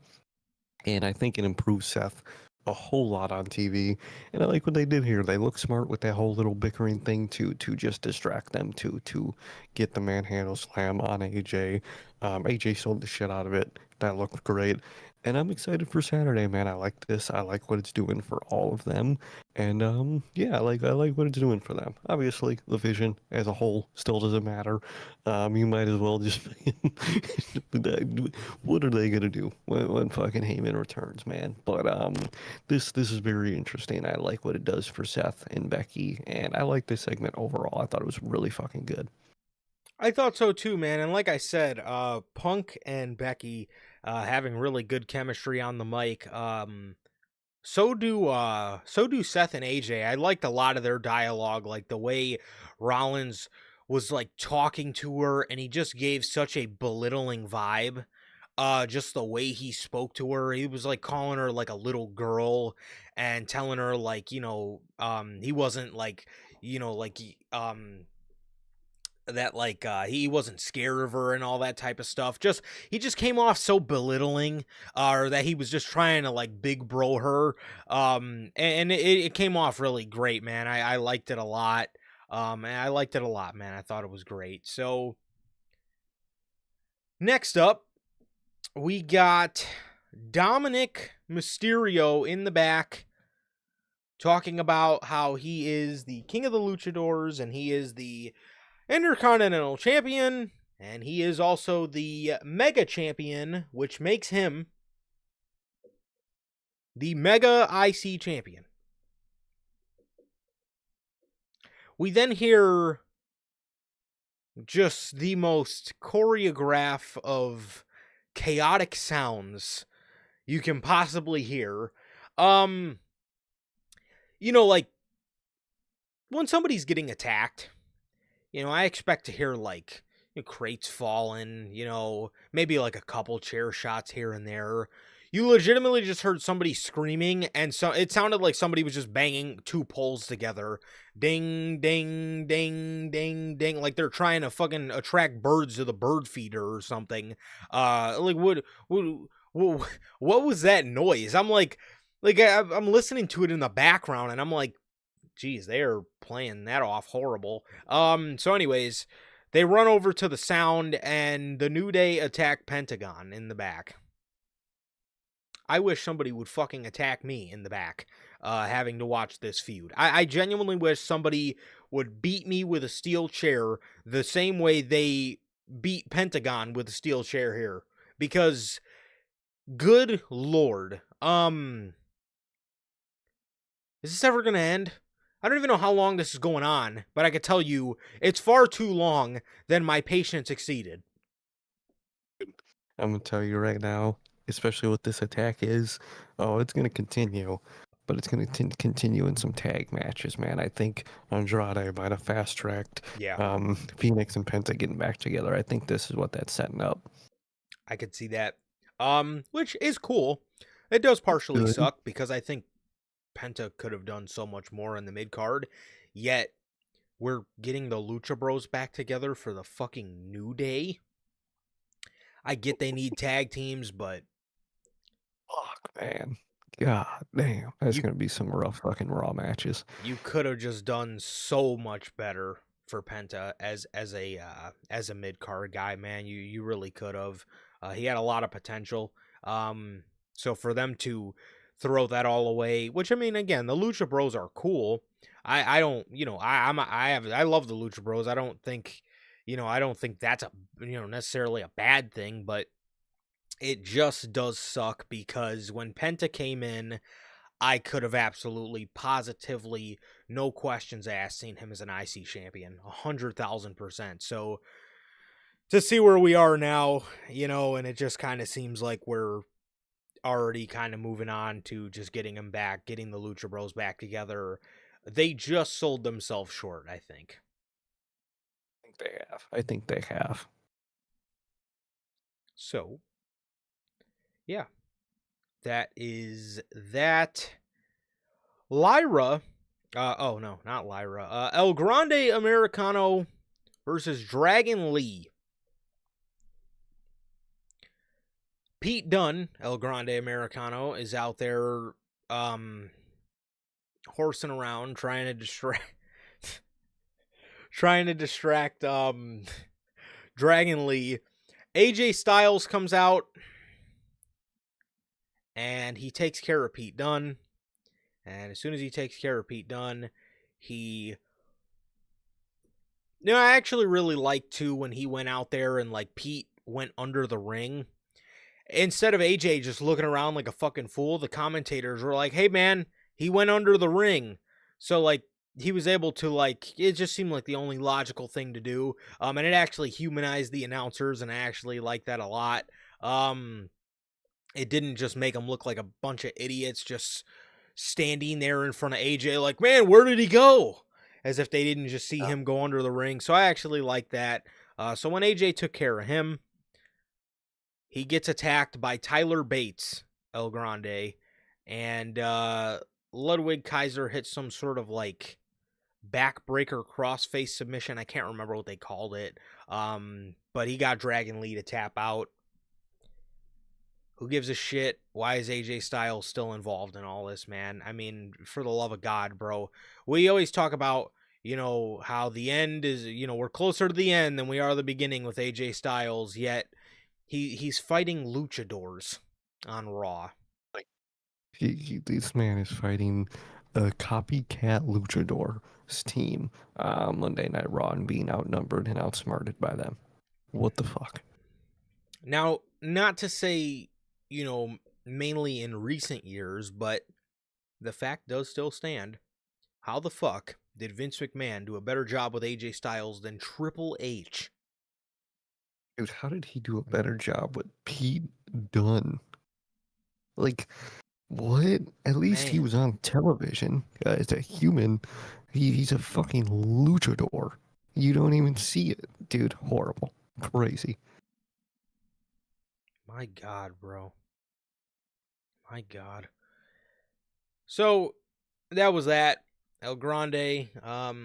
S1: And I think it improves Seth a whole lot on TV. And I like what they did here. They look smart with that whole little bickering thing to just distract them to get the manhandle slam on AJ. AJ sold the shit out of it. That looked great. And I'm excited for Saturday, man. I like this. I like what it's doing for all of them. And yeah, I like what it's doing for them. Obviously, the vision as a whole still doesn't matter. You might as well just what are they gonna do when fucking Heyman returns, man? But this is very interesting. I like what it does for Seth and Becky, and I like this segment overall. I thought it was really fucking good.
S2: I thought so too, man. And like I said, Punk and Becky having really good chemistry on the mic. So do Seth and AJ. I liked a lot of their dialogue, like the way Rollins was like talking to her, and he just gave such a belittling vibe. Just the way he spoke to her, he was like calling her like a little girl, and telling her like, he wasn't like, like that like he wasn't scared of her and all that type of stuff. Just he just came off so belittling, or that he was just trying to like big bro her. And it came off really great, man. I liked it a lot. And I liked it a lot, man. I thought it was great. So next up, we got Dominic Mysterio in the back talking about how he is the king of the luchadors and he is the Intercontinental Champion, and he is also the Mega Champion, which makes him the Mega IC Champion. We then hear just the most choreograph of chaotic sounds you can possibly hear. Like when somebody's getting attacked, I expect to hear like crates falling, maybe like a couple chair shots here and there. You legitimately just heard somebody screaming, and so it sounded like somebody was just banging two poles together. Ding, ding, ding, ding, ding. Like they're trying to fucking attract birds to the bird feeder or something. Like what was that noise? I'm I'm listening to it in the background, and I'm like, geez, they are playing that off horrible. So anyways, they run over to the sound, and the New Day attack Pentagon in the back. I wish somebody would fucking attack me in the back, having to watch this feud. I genuinely wish somebody would beat me with a steel chair the same way they beat Pentagon with a steel chair here. Because, good lord, is this ever gonna end? I don't even know how long this is going on, but I can tell you it's far too long than my patience exceeded.
S1: I'm gonna tell you right now, especially what this attack is. Oh, it's gonna continue, but it's gonna continue in some tag matches, man. I think Andrade might have fast tracked
S2: Yeah,
S1: Phoenix and Penta getting back together. I think this is what that's setting up.
S2: I could see that. Which is cool. It does partially
S1: Good.
S2: suck because I think Penta could have done so much more in the mid card, yet we're getting the Lucha Bros back together for the fucking New Day. I get they need tag teams, but
S1: Fuck, man. God damn, that's
S2: you
S1: gonna be some rough fucking Raw matches.
S2: you could have just done so much better for Penta as a mid card guy, man. You really could have. He had a lot of potential. So for them to throw that all away, which I mean, again, the Lucha Bros are cool. I don't, I love the Lucha Bros. I don't think, I don't think that's necessarily a bad thing, but it just does suck because when Penta came in, I could have absolutely, positively, no questions asked, seen him as an IC champion, 100,000%. So to see where we are now, and it just kind of seems like we're already kind of moving on to just getting him back, getting the Lucha Bros back together. They just sold themselves short, I think.
S1: I think they have. I think they have.
S2: So, yeah, that is that. Lyra, oh no, not Lyra. El Grande Americano versus Dragon Lee. Pete Dunne, El Grande Americano, is out there horsing around trying to distract Dragon Lee. AJ Styles comes out and he takes care of Pete Dunne. And as soon as he takes care of Pete Dunne, he... I actually really liked, too, when he went out there and, like, Pete went under the ring. Instead of AJ just looking around like a fucking fool, the commentators were like, hey, man, he went under the ring. So, like, he was able to, like, it just seemed like the only logical thing to do. And it actually humanized the announcers, and I actually like that a lot. It didn't just make them look like a bunch of idiots just standing there in front of AJ like, man, where did he go? As if they didn't just see him go under the ring. So I actually like that. So when AJ took care of him, he gets attacked by Tyler Bates, El Grande, and Ludwig Kaiser hits some sort of like backbreaker crossface submission. I can't remember what they called it. But he got Dragon Lee to tap out. Who gives a shit? Why is AJ Styles still involved in all this, man? I mean, for the love of God, bro. We always talk about, how the end is, we're closer to the end than we are the beginning with AJ Styles, yet he's fighting luchadors on Raw.
S1: Like, this man is fighting a copycat luchador's team Monday Night Raw and being outnumbered and outsmarted by them. What the fuck?
S2: Now, not to say, mainly in recent years, but the fact does still stand. How the fuck did Vince McMahon do a better job with AJ Styles than Triple H?
S1: Dude, how did he do a better job with Pete Dunne? Like, what? At least he
S2: Man.
S1: was on television as a human. He's a fucking luchador. You don't even see it. Dude, horrible. Crazy.
S2: My God, bro. My God. So, that was that. El Grande. I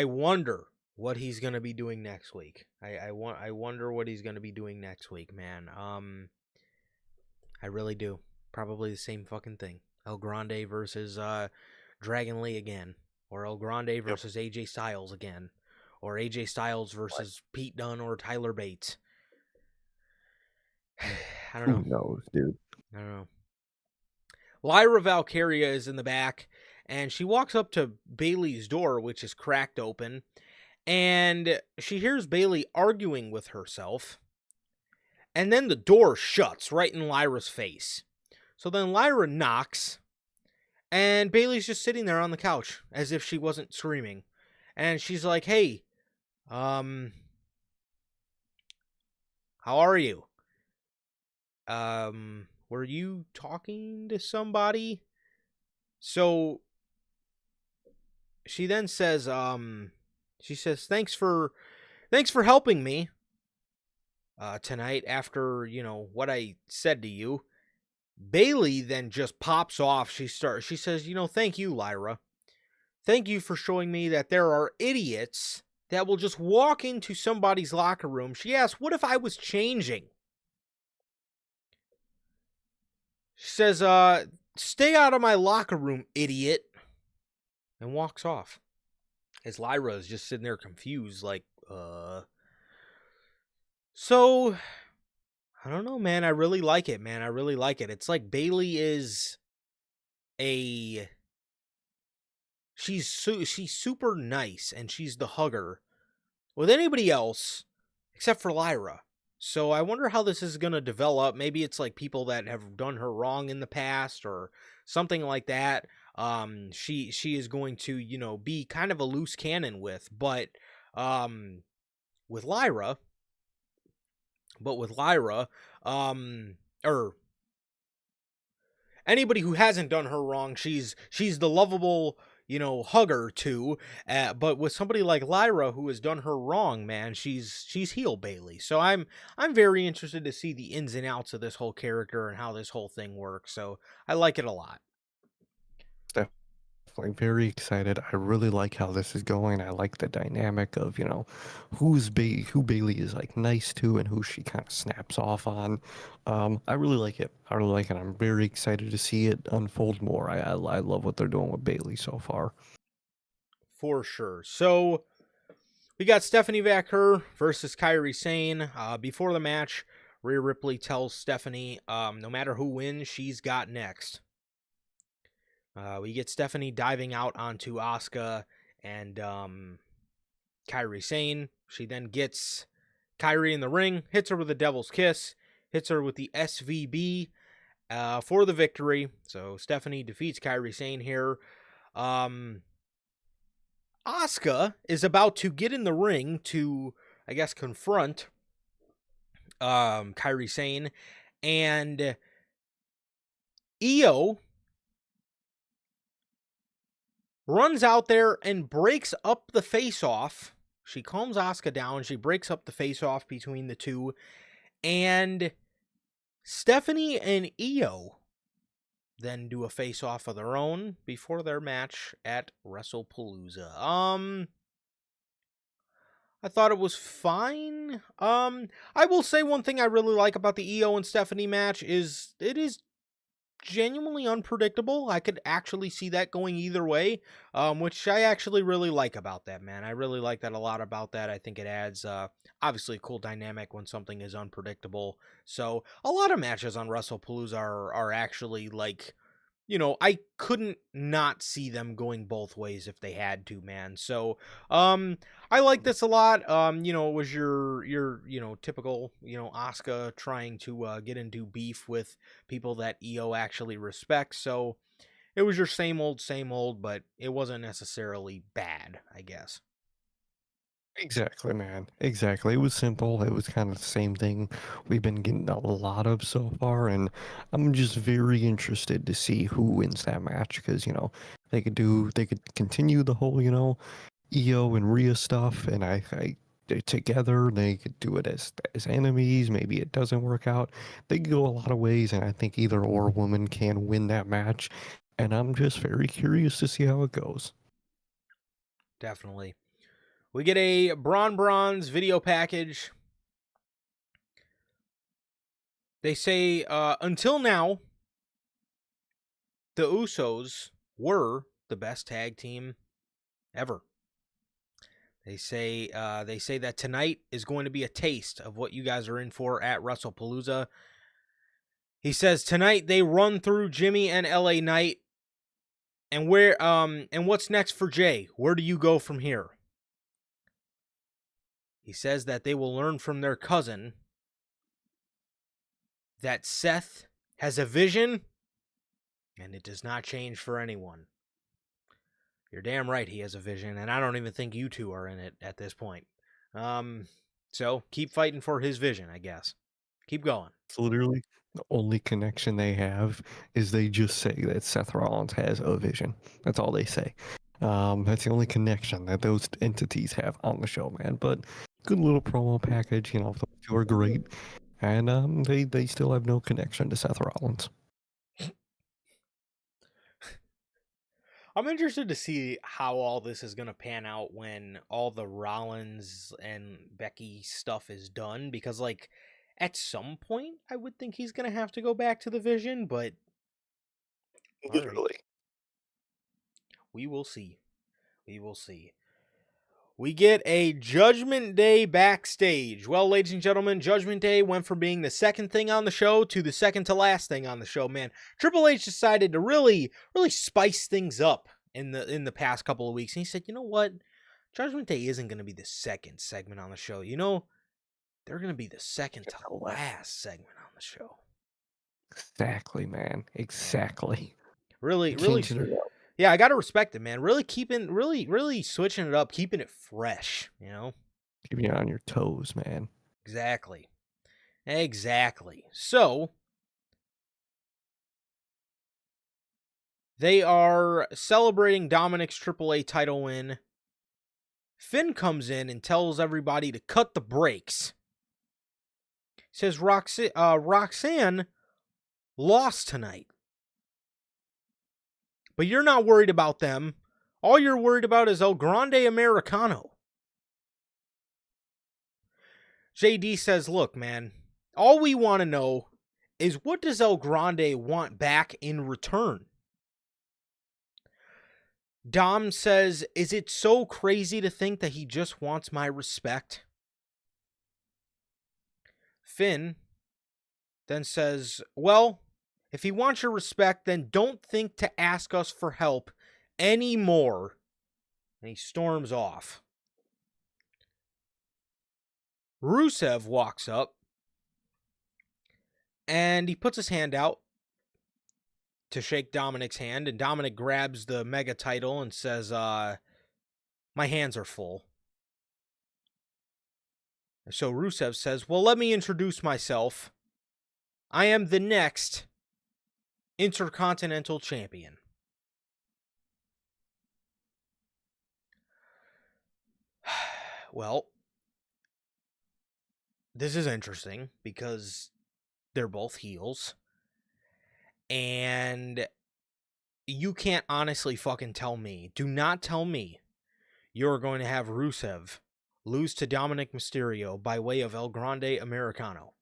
S2: wonder what he's gonna be doing next week. I wonder what he's gonna be doing next week, man. I really do. Probably the same fucking thing. El Grande versus Dragon Lee again, or El Grande versus AJ Styles again, or AJ Styles versus Pete Dunne or Tyler Bates. I don't know.
S1: Who knows, dude?
S2: I don't know. Lyra Valkyria is in the back, and she walks up to Bayley's door, which is cracked open, and she hears Bayley arguing with herself, and then the door shuts right in Lyra's face. So then Lyra knocks, and Bayley's just sitting there on the couch as if she wasn't screaming. And she's like, hey, how are you? Were you talking to somebody? So she then says, she says, thanks for helping me tonight after, what I said to you. Bayley then just pops off. She says, thank you, Lyra. Thank you for showing me that there are idiots that will just walk into somebody's locker room. She asks, what if I was changing? She says, stay out of my locker room, idiot. And walks off. As Lyra is just sitting there confused, like, So, I don't know, man. I really like it, man. I really like it. It's like Bayley is she's super nice, and she's the hugger with anybody else except for Lyra. So I wonder how this is going to develop. Maybe it's like people that have done her wrong in the past or something like that. She is going to, be kind of a loose cannon with, but with Lyra, or anybody who hasn't done her wrong, she's the lovable, hugger too. But with somebody like Lyra who has done her wrong, man, she's heel Bayley. So I'm very interested to see the ins and outs of this whole character and how this whole thing works. So I like it a lot.
S1: definitely very excited. I really like how this is going. I like the dynamic of, who Bailey is like nice to and who she kind of snaps off on. I really like it. I really like it. I'm very excited to see it unfold more. I love what they're doing with Bailey so far.
S2: For sure. So we got Stephanie Vaquer versus Kairi Sane. Before the match, Rhea Ripley tells Stephanie, no matter who wins, she's got next. We get Stephanie diving out onto Asuka and Kairi Sane. She then gets Kairi in the ring, hits her with a Devil's Kiss, hits her with the SVB for the victory. So Stephanie defeats Kairi Sane here. Asuka is about to get in the ring to, I guess, confront Kairi Sane, and Io runs out there and breaks up the face-off. She calms Asuka down. She breaks up the face-off between the two. And Stephanie and Io then do a face-off of their own before their match at WrestlePalooza. I thought it was fine. I will say one thing I really like about the Io and Stephanie match is it is genuinely unpredictable. I could actually see that going either way, which I actually really like about that, man. I really like that a lot about that. I think it adds, obviously, a cool dynamic when something is unpredictable. So a lot of matches on WrestlePalooza are actually like, I couldn't not see them going both ways if they had to, man. So, I like this a lot. It was your typical, Asuka trying to get into beef with people that Io actually respects. So it was your same old, but it wasn't necessarily bad, I guess.
S1: Exactly, man. Exactly. It was simple. It was kind of the same thing we've been getting a lot of so far, and I'm just very interested to see who wins that match because, they could continue the whole, Io and Rhea stuff, and together they could do it as enemies. Maybe it doesn't work out. They could go a lot of ways, and I think either or woman can win that match, and I'm just very curious to see how it goes.
S2: Definitely. We get a Bronze video package. They say, until now, the Usos were the best tag team ever. They say that tonight is going to be a taste of what you guys are in for at WrestlePalooza. He says tonight they run through Jimmy and LA Knight. And what's next for Jey? Where do you go from here? He says that they will learn from their cousin that Seth has a vision and it does not change for anyone. You're damn right he has a vision, and I don't even think you two are in it at this point. So keep fighting for his vision, I guess. Keep going.
S1: It's literally the only connection they have is they just say that Seth Rollins has a vision. That's all they say. That's the only connection that those entities have on the show, man. But good little promo package, those two are great. And they still have no connection to Seth Rollins.
S2: I'm interested to see how all this is going to pan out when all the Rollins and Becky stuff is done, because, like, at some point, I would think he's going to have to go back to the Vision, but
S1: Literally.
S2: right. We will see. We will see. We get a Judgment Day backstage. Well, ladies and gentlemen, Judgment Day went from being the second thing on the show to the second to last thing on the show, man. Triple H decided to really spice things up in the past couple of weeks. And he said, you know what? Judgment Day isn't going to be the second segment on the show. They're going to be the second to last segment on the show.
S1: Exactly, man. Exactly.
S2: Really. Yeah, I gotta respect it, man. Really switching it up, keeping it fresh,
S1: Keeping you on your toes, man.
S2: Exactly. So, they are celebrating Dominic's AAA title win. Finn comes in and tells everybody to cut the brakes. Says Roxanne lost tonight. But you're not worried about them. All you're worried about is El Grande Americano. JD says, look, man, all we want to know is what does El Grande want back in return? Dom says, is it so crazy to think that he just wants my respect? Finn then says, well, if he wants your respect, then don't think to ask us for help anymore. And he storms off. Rusev walks up and he puts his hand out to shake Dominic's hand, and Dominic grabs the mega title and says, my hands are full. So Rusev says, well, let me introduce myself. I am the next Intercontinental Champion. Well, this is interesting because they're both heels. And you can't honestly fucking tell me, do not tell me you're going to have Rusev lose to Dominic Mysterio by way of El Grande Americano.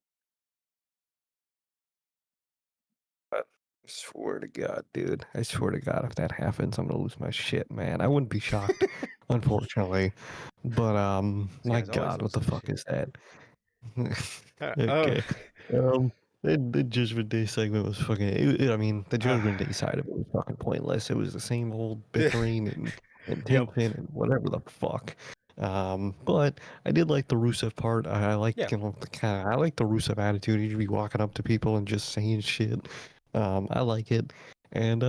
S1: I swear to God, dude. I swear to God, if that happens, I'm gonna lose my shit, man. I wouldn't be shocked, unfortunately. But my God, what the fuck is that? Okay. The Judgment Day segment was fucking. I mean, the Judgment Day side of it was fucking pointless. It was the same old bickering and tension and whatever the fuck. But I did like the Rusev part. I like I like the Rusev attitude. He'd be walking up to people and just saying shit. I like it. And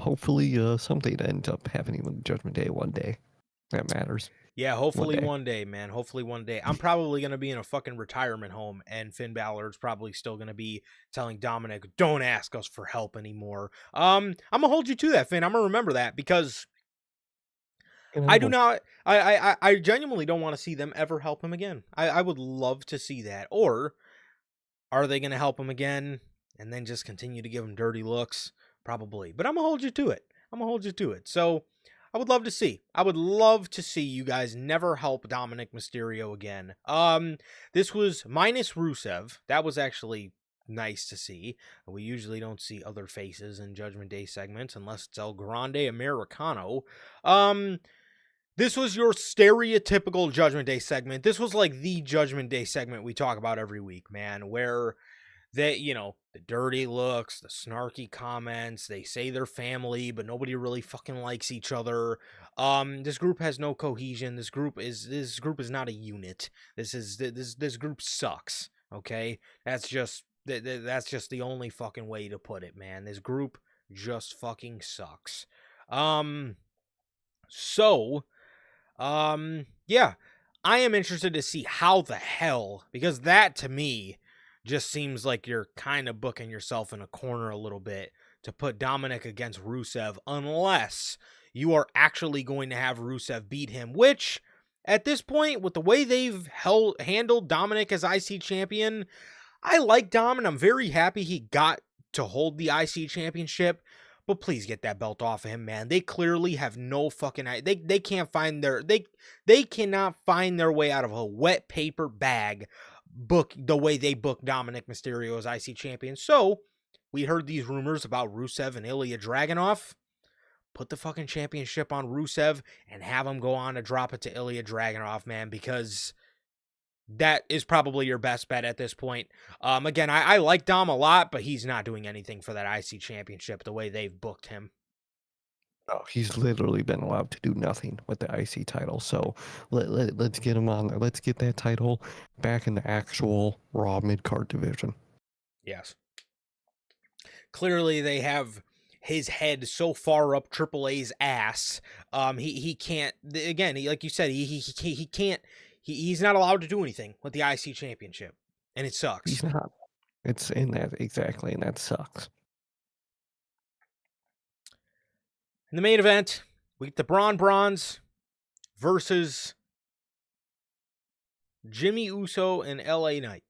S1: hopefully something ends up happening with Judgment Day one day. That matters.
S2: Yeah, hopefully one day, man. Hopefully one day. I'm probably going to be in a fucking retirement home, and Finn Balor's probably still going to be telling Dominic, don't ask us for help anymore. I'm going to hold you to that, Finn. I'm going to remember that because I do not, I genuinely don't want to see them ever help him again. I would love to see that. Or are they going to help him again and then just continue to give him dirty looks? Probably. But I'm going to hold you to it. I'm going to hold you to it. So I would love to see. I would love to see you guys never help Dominic Mysterio again. This was minus Rusev. That was actually nice to see. We usually don't see other faces in Judgment Day segments unless it's El Grande Americano. This was your stereotypical Judgment Day segment. This was like the Judgment Day segment we talk about every week, man, where they, the dirty looks, the snarky comments, they say they're family, but nobody really fucking likes each other. This group has no cohesion. This group is not a unit. This group sucks. Okay? That's just the only fucking way to put it, man. This group just fucking sucks. Yeah, I am interested to see how the hell, because that to me just seems like you're kind of booking yourself in a corner a little bit to put Dominic against Rusev unless you are actually going to have Rusev beat him, which at this point, with the way they've handled Dominic as IC champion, I like Dom and I'm very happy he got to hold the IC championship. But please get that belt off of him, man. They clearly have no fucking they can't find they cannot find their way out of a wet paper bag book the way they booked Dominic Mysterio as IC champion. So we heard these rumors about Rusev and Ilya Dragunov. Put the fucking championship on Rusev and have him go on to drop it to Ilya Dragunov, man, because that is probably your best bet at this point. Again, I like Dom a lot, but he's not doing anything for that IC championship the way they've booked him.
S1: Oh, he's literally been allowed to do nothing with the IC title. So let's get him on there. Let's get that title back in the actual Raw mid-card division.
S2: Yes. Clearly, they have his head so far up Triple A's ass. He can't. Again, like you said, he can't. He's not allowed to do anything with the IC championship, and it sucks.
S1: He's not. It's in that exactly, and that sucks.
S2: In the main event, we get the Bronze versus Jimmy Uso and LA Knight.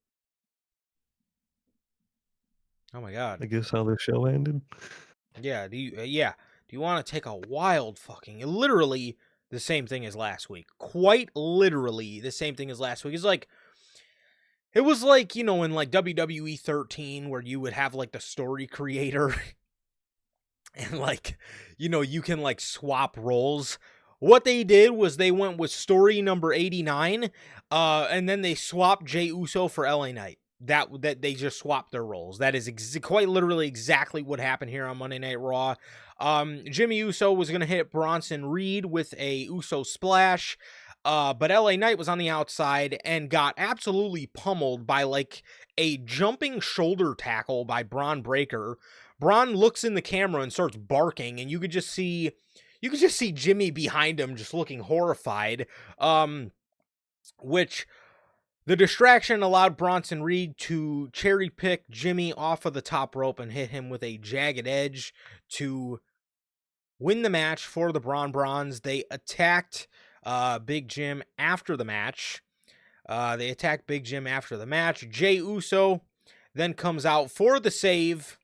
S2: Oh my God.
S1: I guess how the show ended.
S2: Yeah. Do you want to take a wild fucking literally the same thing as last week? Quite literally the same thing as last week. It's like it was like, you know, in like WWE 13 where you would have like the story creator and like, you know, you can like swap roles. What they did was they went with story number 89, and then they swapped Jey Uso for LA Knight. That they just swapped their roles. That is quite literally exactly what happened here on Monday Night Raw. Jimmy Uso was going to hit Bronson Reed with a Uso splash, but LA Knight was on the outside and got absolutely pummeled by like a jumping shoulder tackle by Braun Breaker. Braun looks in the camera and starts barking, and you could just see Jimmy behind him just looking horrified. Which the distraction allowed Bronson Reed to cherry pick Jimmy off of the top rope and hit him with a jagged edge to win the match for the Bronze. They attacked Big Jim after the match. Jey Uso then comes out for the save,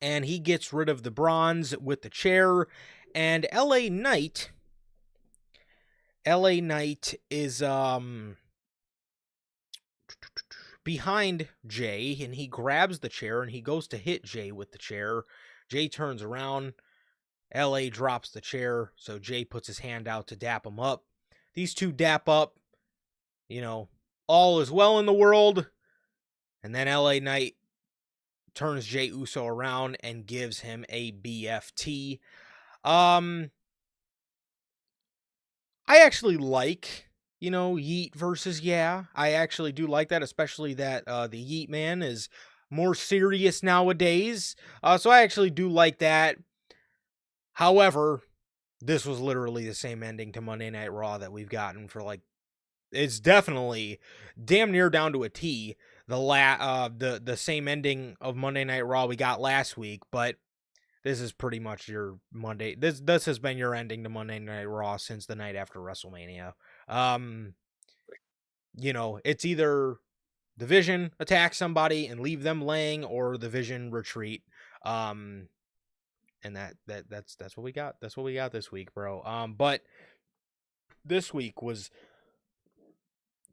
S2: and he gets rid of the bronze with the chair. And LA Knight is behind Jey, and he grabs the chair and he goes to hit Jey with the chair. Jey turns around. LA drops the chair, so Jey puts his hand out to dap him up. These two dap up. You know, all is well in the world. And then LA Knight turns Jey Uso around and gives him a BFT. I actually like, you know, Yeet versus Yeah. I actually do like that, especially that the Yeet man is more serious nowadays. So I actually do like that. However, this was literally the same ending to Monday Night Raw that we've gotten for like, it's definitely damn near down to a T. The same ending of Monday Night Raw we got last week, but this is pretty much your Monday. This has been your ending to Monday Night Raw since the night after WrestleMania. You know, it's either the Vision attack somebody and leave them laying, or the Vision retreat. And that's what we got. That's what we got this week, bro. But this week was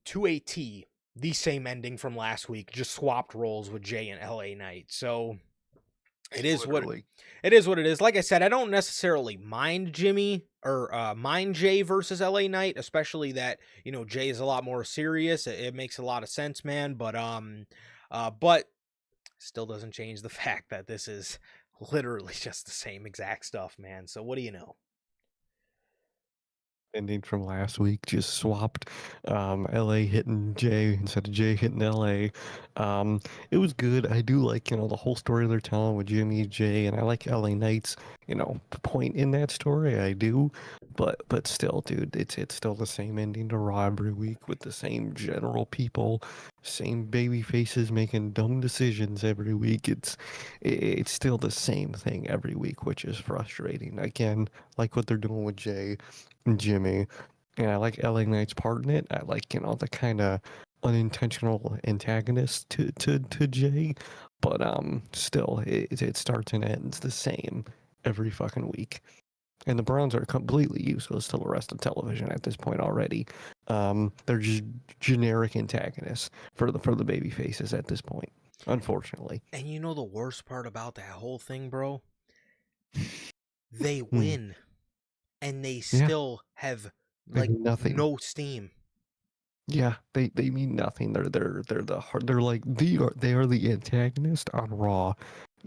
S2: to a T the same ending from last week, just swapped roles with Jey and LA Knight. So it is
S1: Literally.
S2: what it is. Like I said, I don't necessarily mind Jimmy or mind Jey versus LA Knight, especially that, you know, Jey is a lot more serious. It makes a lot of sense, man. But still doesn't change the fact that this is literally just the same exact stuff, man. So what do you know?
S1: Ending from last week just swapped LA hitting Jay instead of Jay hitting LA. It was good. I do like, you know, the whole story they're telling with Jimmy, Jay, and I like LA Knight's, you know, point in that story. I do. But still, dude, it's still the same ending to Raw every week with the same general people, same baby faces making dumb decisions every week. It's still the same thing every week, which is frustrating. Again, like what they're doing with Jay and Jimmy, and I like LA Knight's part in it. I like, you know, the kind of unintentional antagonist to Jay, but still, it starts and ends the same every fucking week. And the Browns are completely useless to the rest of television at this point already. They're just generic antagonists for the baby faces at this point, unfortunately.
S2: And you know the worst part about that whole thing, bro? They
S1: Hmm.
S2: win and they
S1: Yeah,
S2: still have
S1: they
S2: like
S1: mean nothing.
S2: no steam.
S1: Yeah, they mean nothing. They're like they are the antagonist on Raw,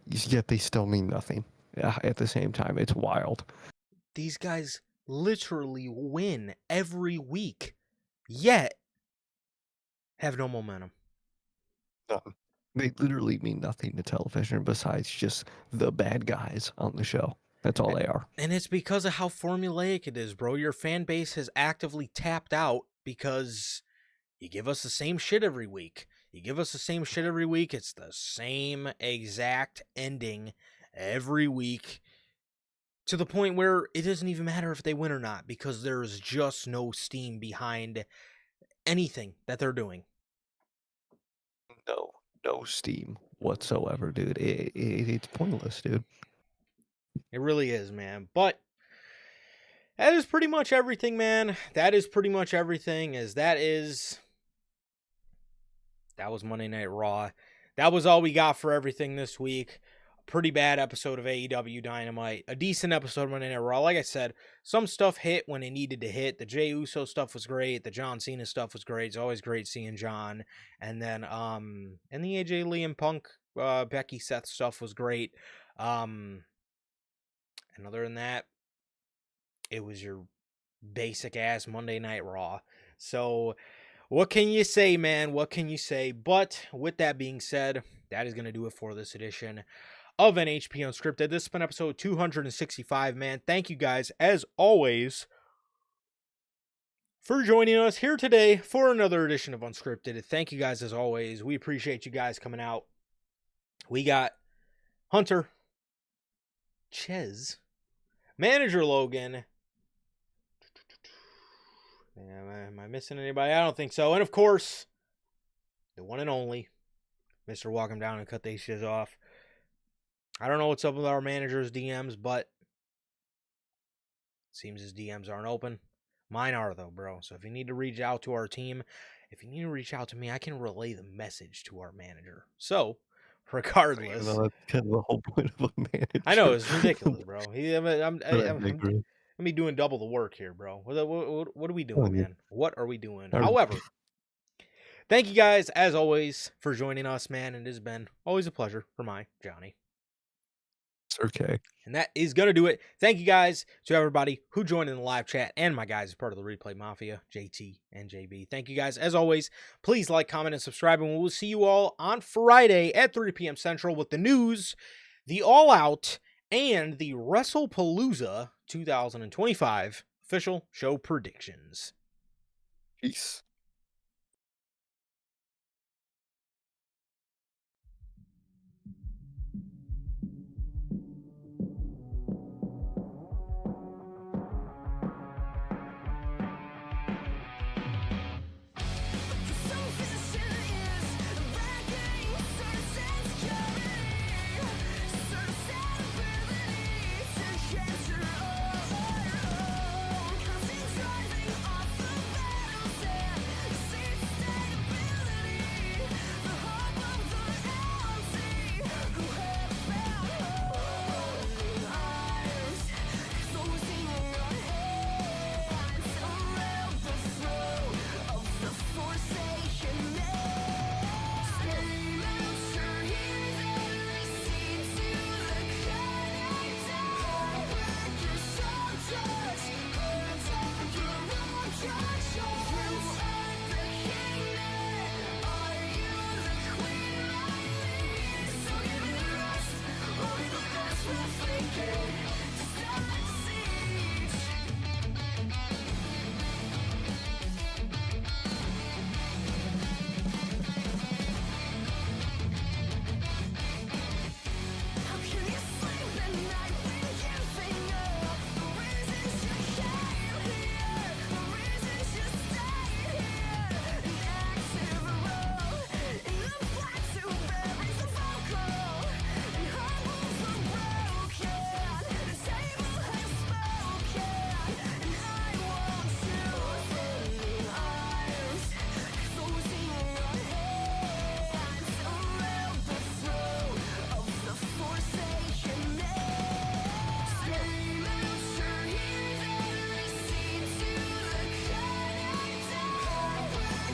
S1: yet they still mean nothing. Yeah, at the same time, it's wild.
S2: These guys literally win every week, yet have no momentum.
S1: None. They literally mean nothing to television besides just the bad guys on the show. That's all they are.
S2: And it's because of how formulaic it is, bro. Your fan base has actively tapped out because you give us the same shit every week. It's the same exact ending every week, to the point where it doesn't even matter if they win or not because there's just no steam behind anything that they're doing.
S1: No, no steam whatsoever, dude. It's pointless, dude.
S2: It really is, man. But that is pretty much everything, man. That is pretty much everything. That was Monday Night Raw. That was all we got for everything this week. A pretty bad episode of AEW Dynamite. A decent episode of Monday Night Raw. Like I said, some stuff hit when it needed to hit. The Jey Uso stuff was great. The John Cena stuff was great. It's always great seeing John. And then and the AJ Lee and Punk Becky Seth stuff was great. And other than that, it was your basic ass Monday Night Raw. So what can you say, man? What can you say? But with that being said, that is going to do it for this edition of NHP Unscripted. This has been episode 265, man. Thank you guys, as always, for joining us here today for another edition of Unscripted. Thank you guys, as always. We appreciate you guys coming out. We got Hunter, Ches, Manager Logan. Am I missing anybody? I don't think so. And of course, the one and only Mr. Walk him down and cut these shits off. I don't know what's up with our manager's DMs, but it seems his DMs aren't open. Mine are, though, bro. So if you need to reach out to our team, if you need to reach out to me, I can relay the message to our manager. So, regardless.
S1: That's kind of the whole point of a manager.
S2: I know, it's ridiculous, bro. I'm me doing double the work here, bro. What are we doing, man? What are we doing? However, thank you guys, as always, for joining us, man. It has been always a pleasure for my Johnny.
S1: It's okay.
S2: And that is going to do it. Thank you guys to everybody who joined in the live chat and my guys as part of the Replay Mafia, JT and JB. Thank you guys. As always, please like, comment, and subscribe. And we'll see you all on Friday at 3 p.m. Central with the news, the All Out, and the WrestlePalooza 2025 official show predictions.
S1: Peace.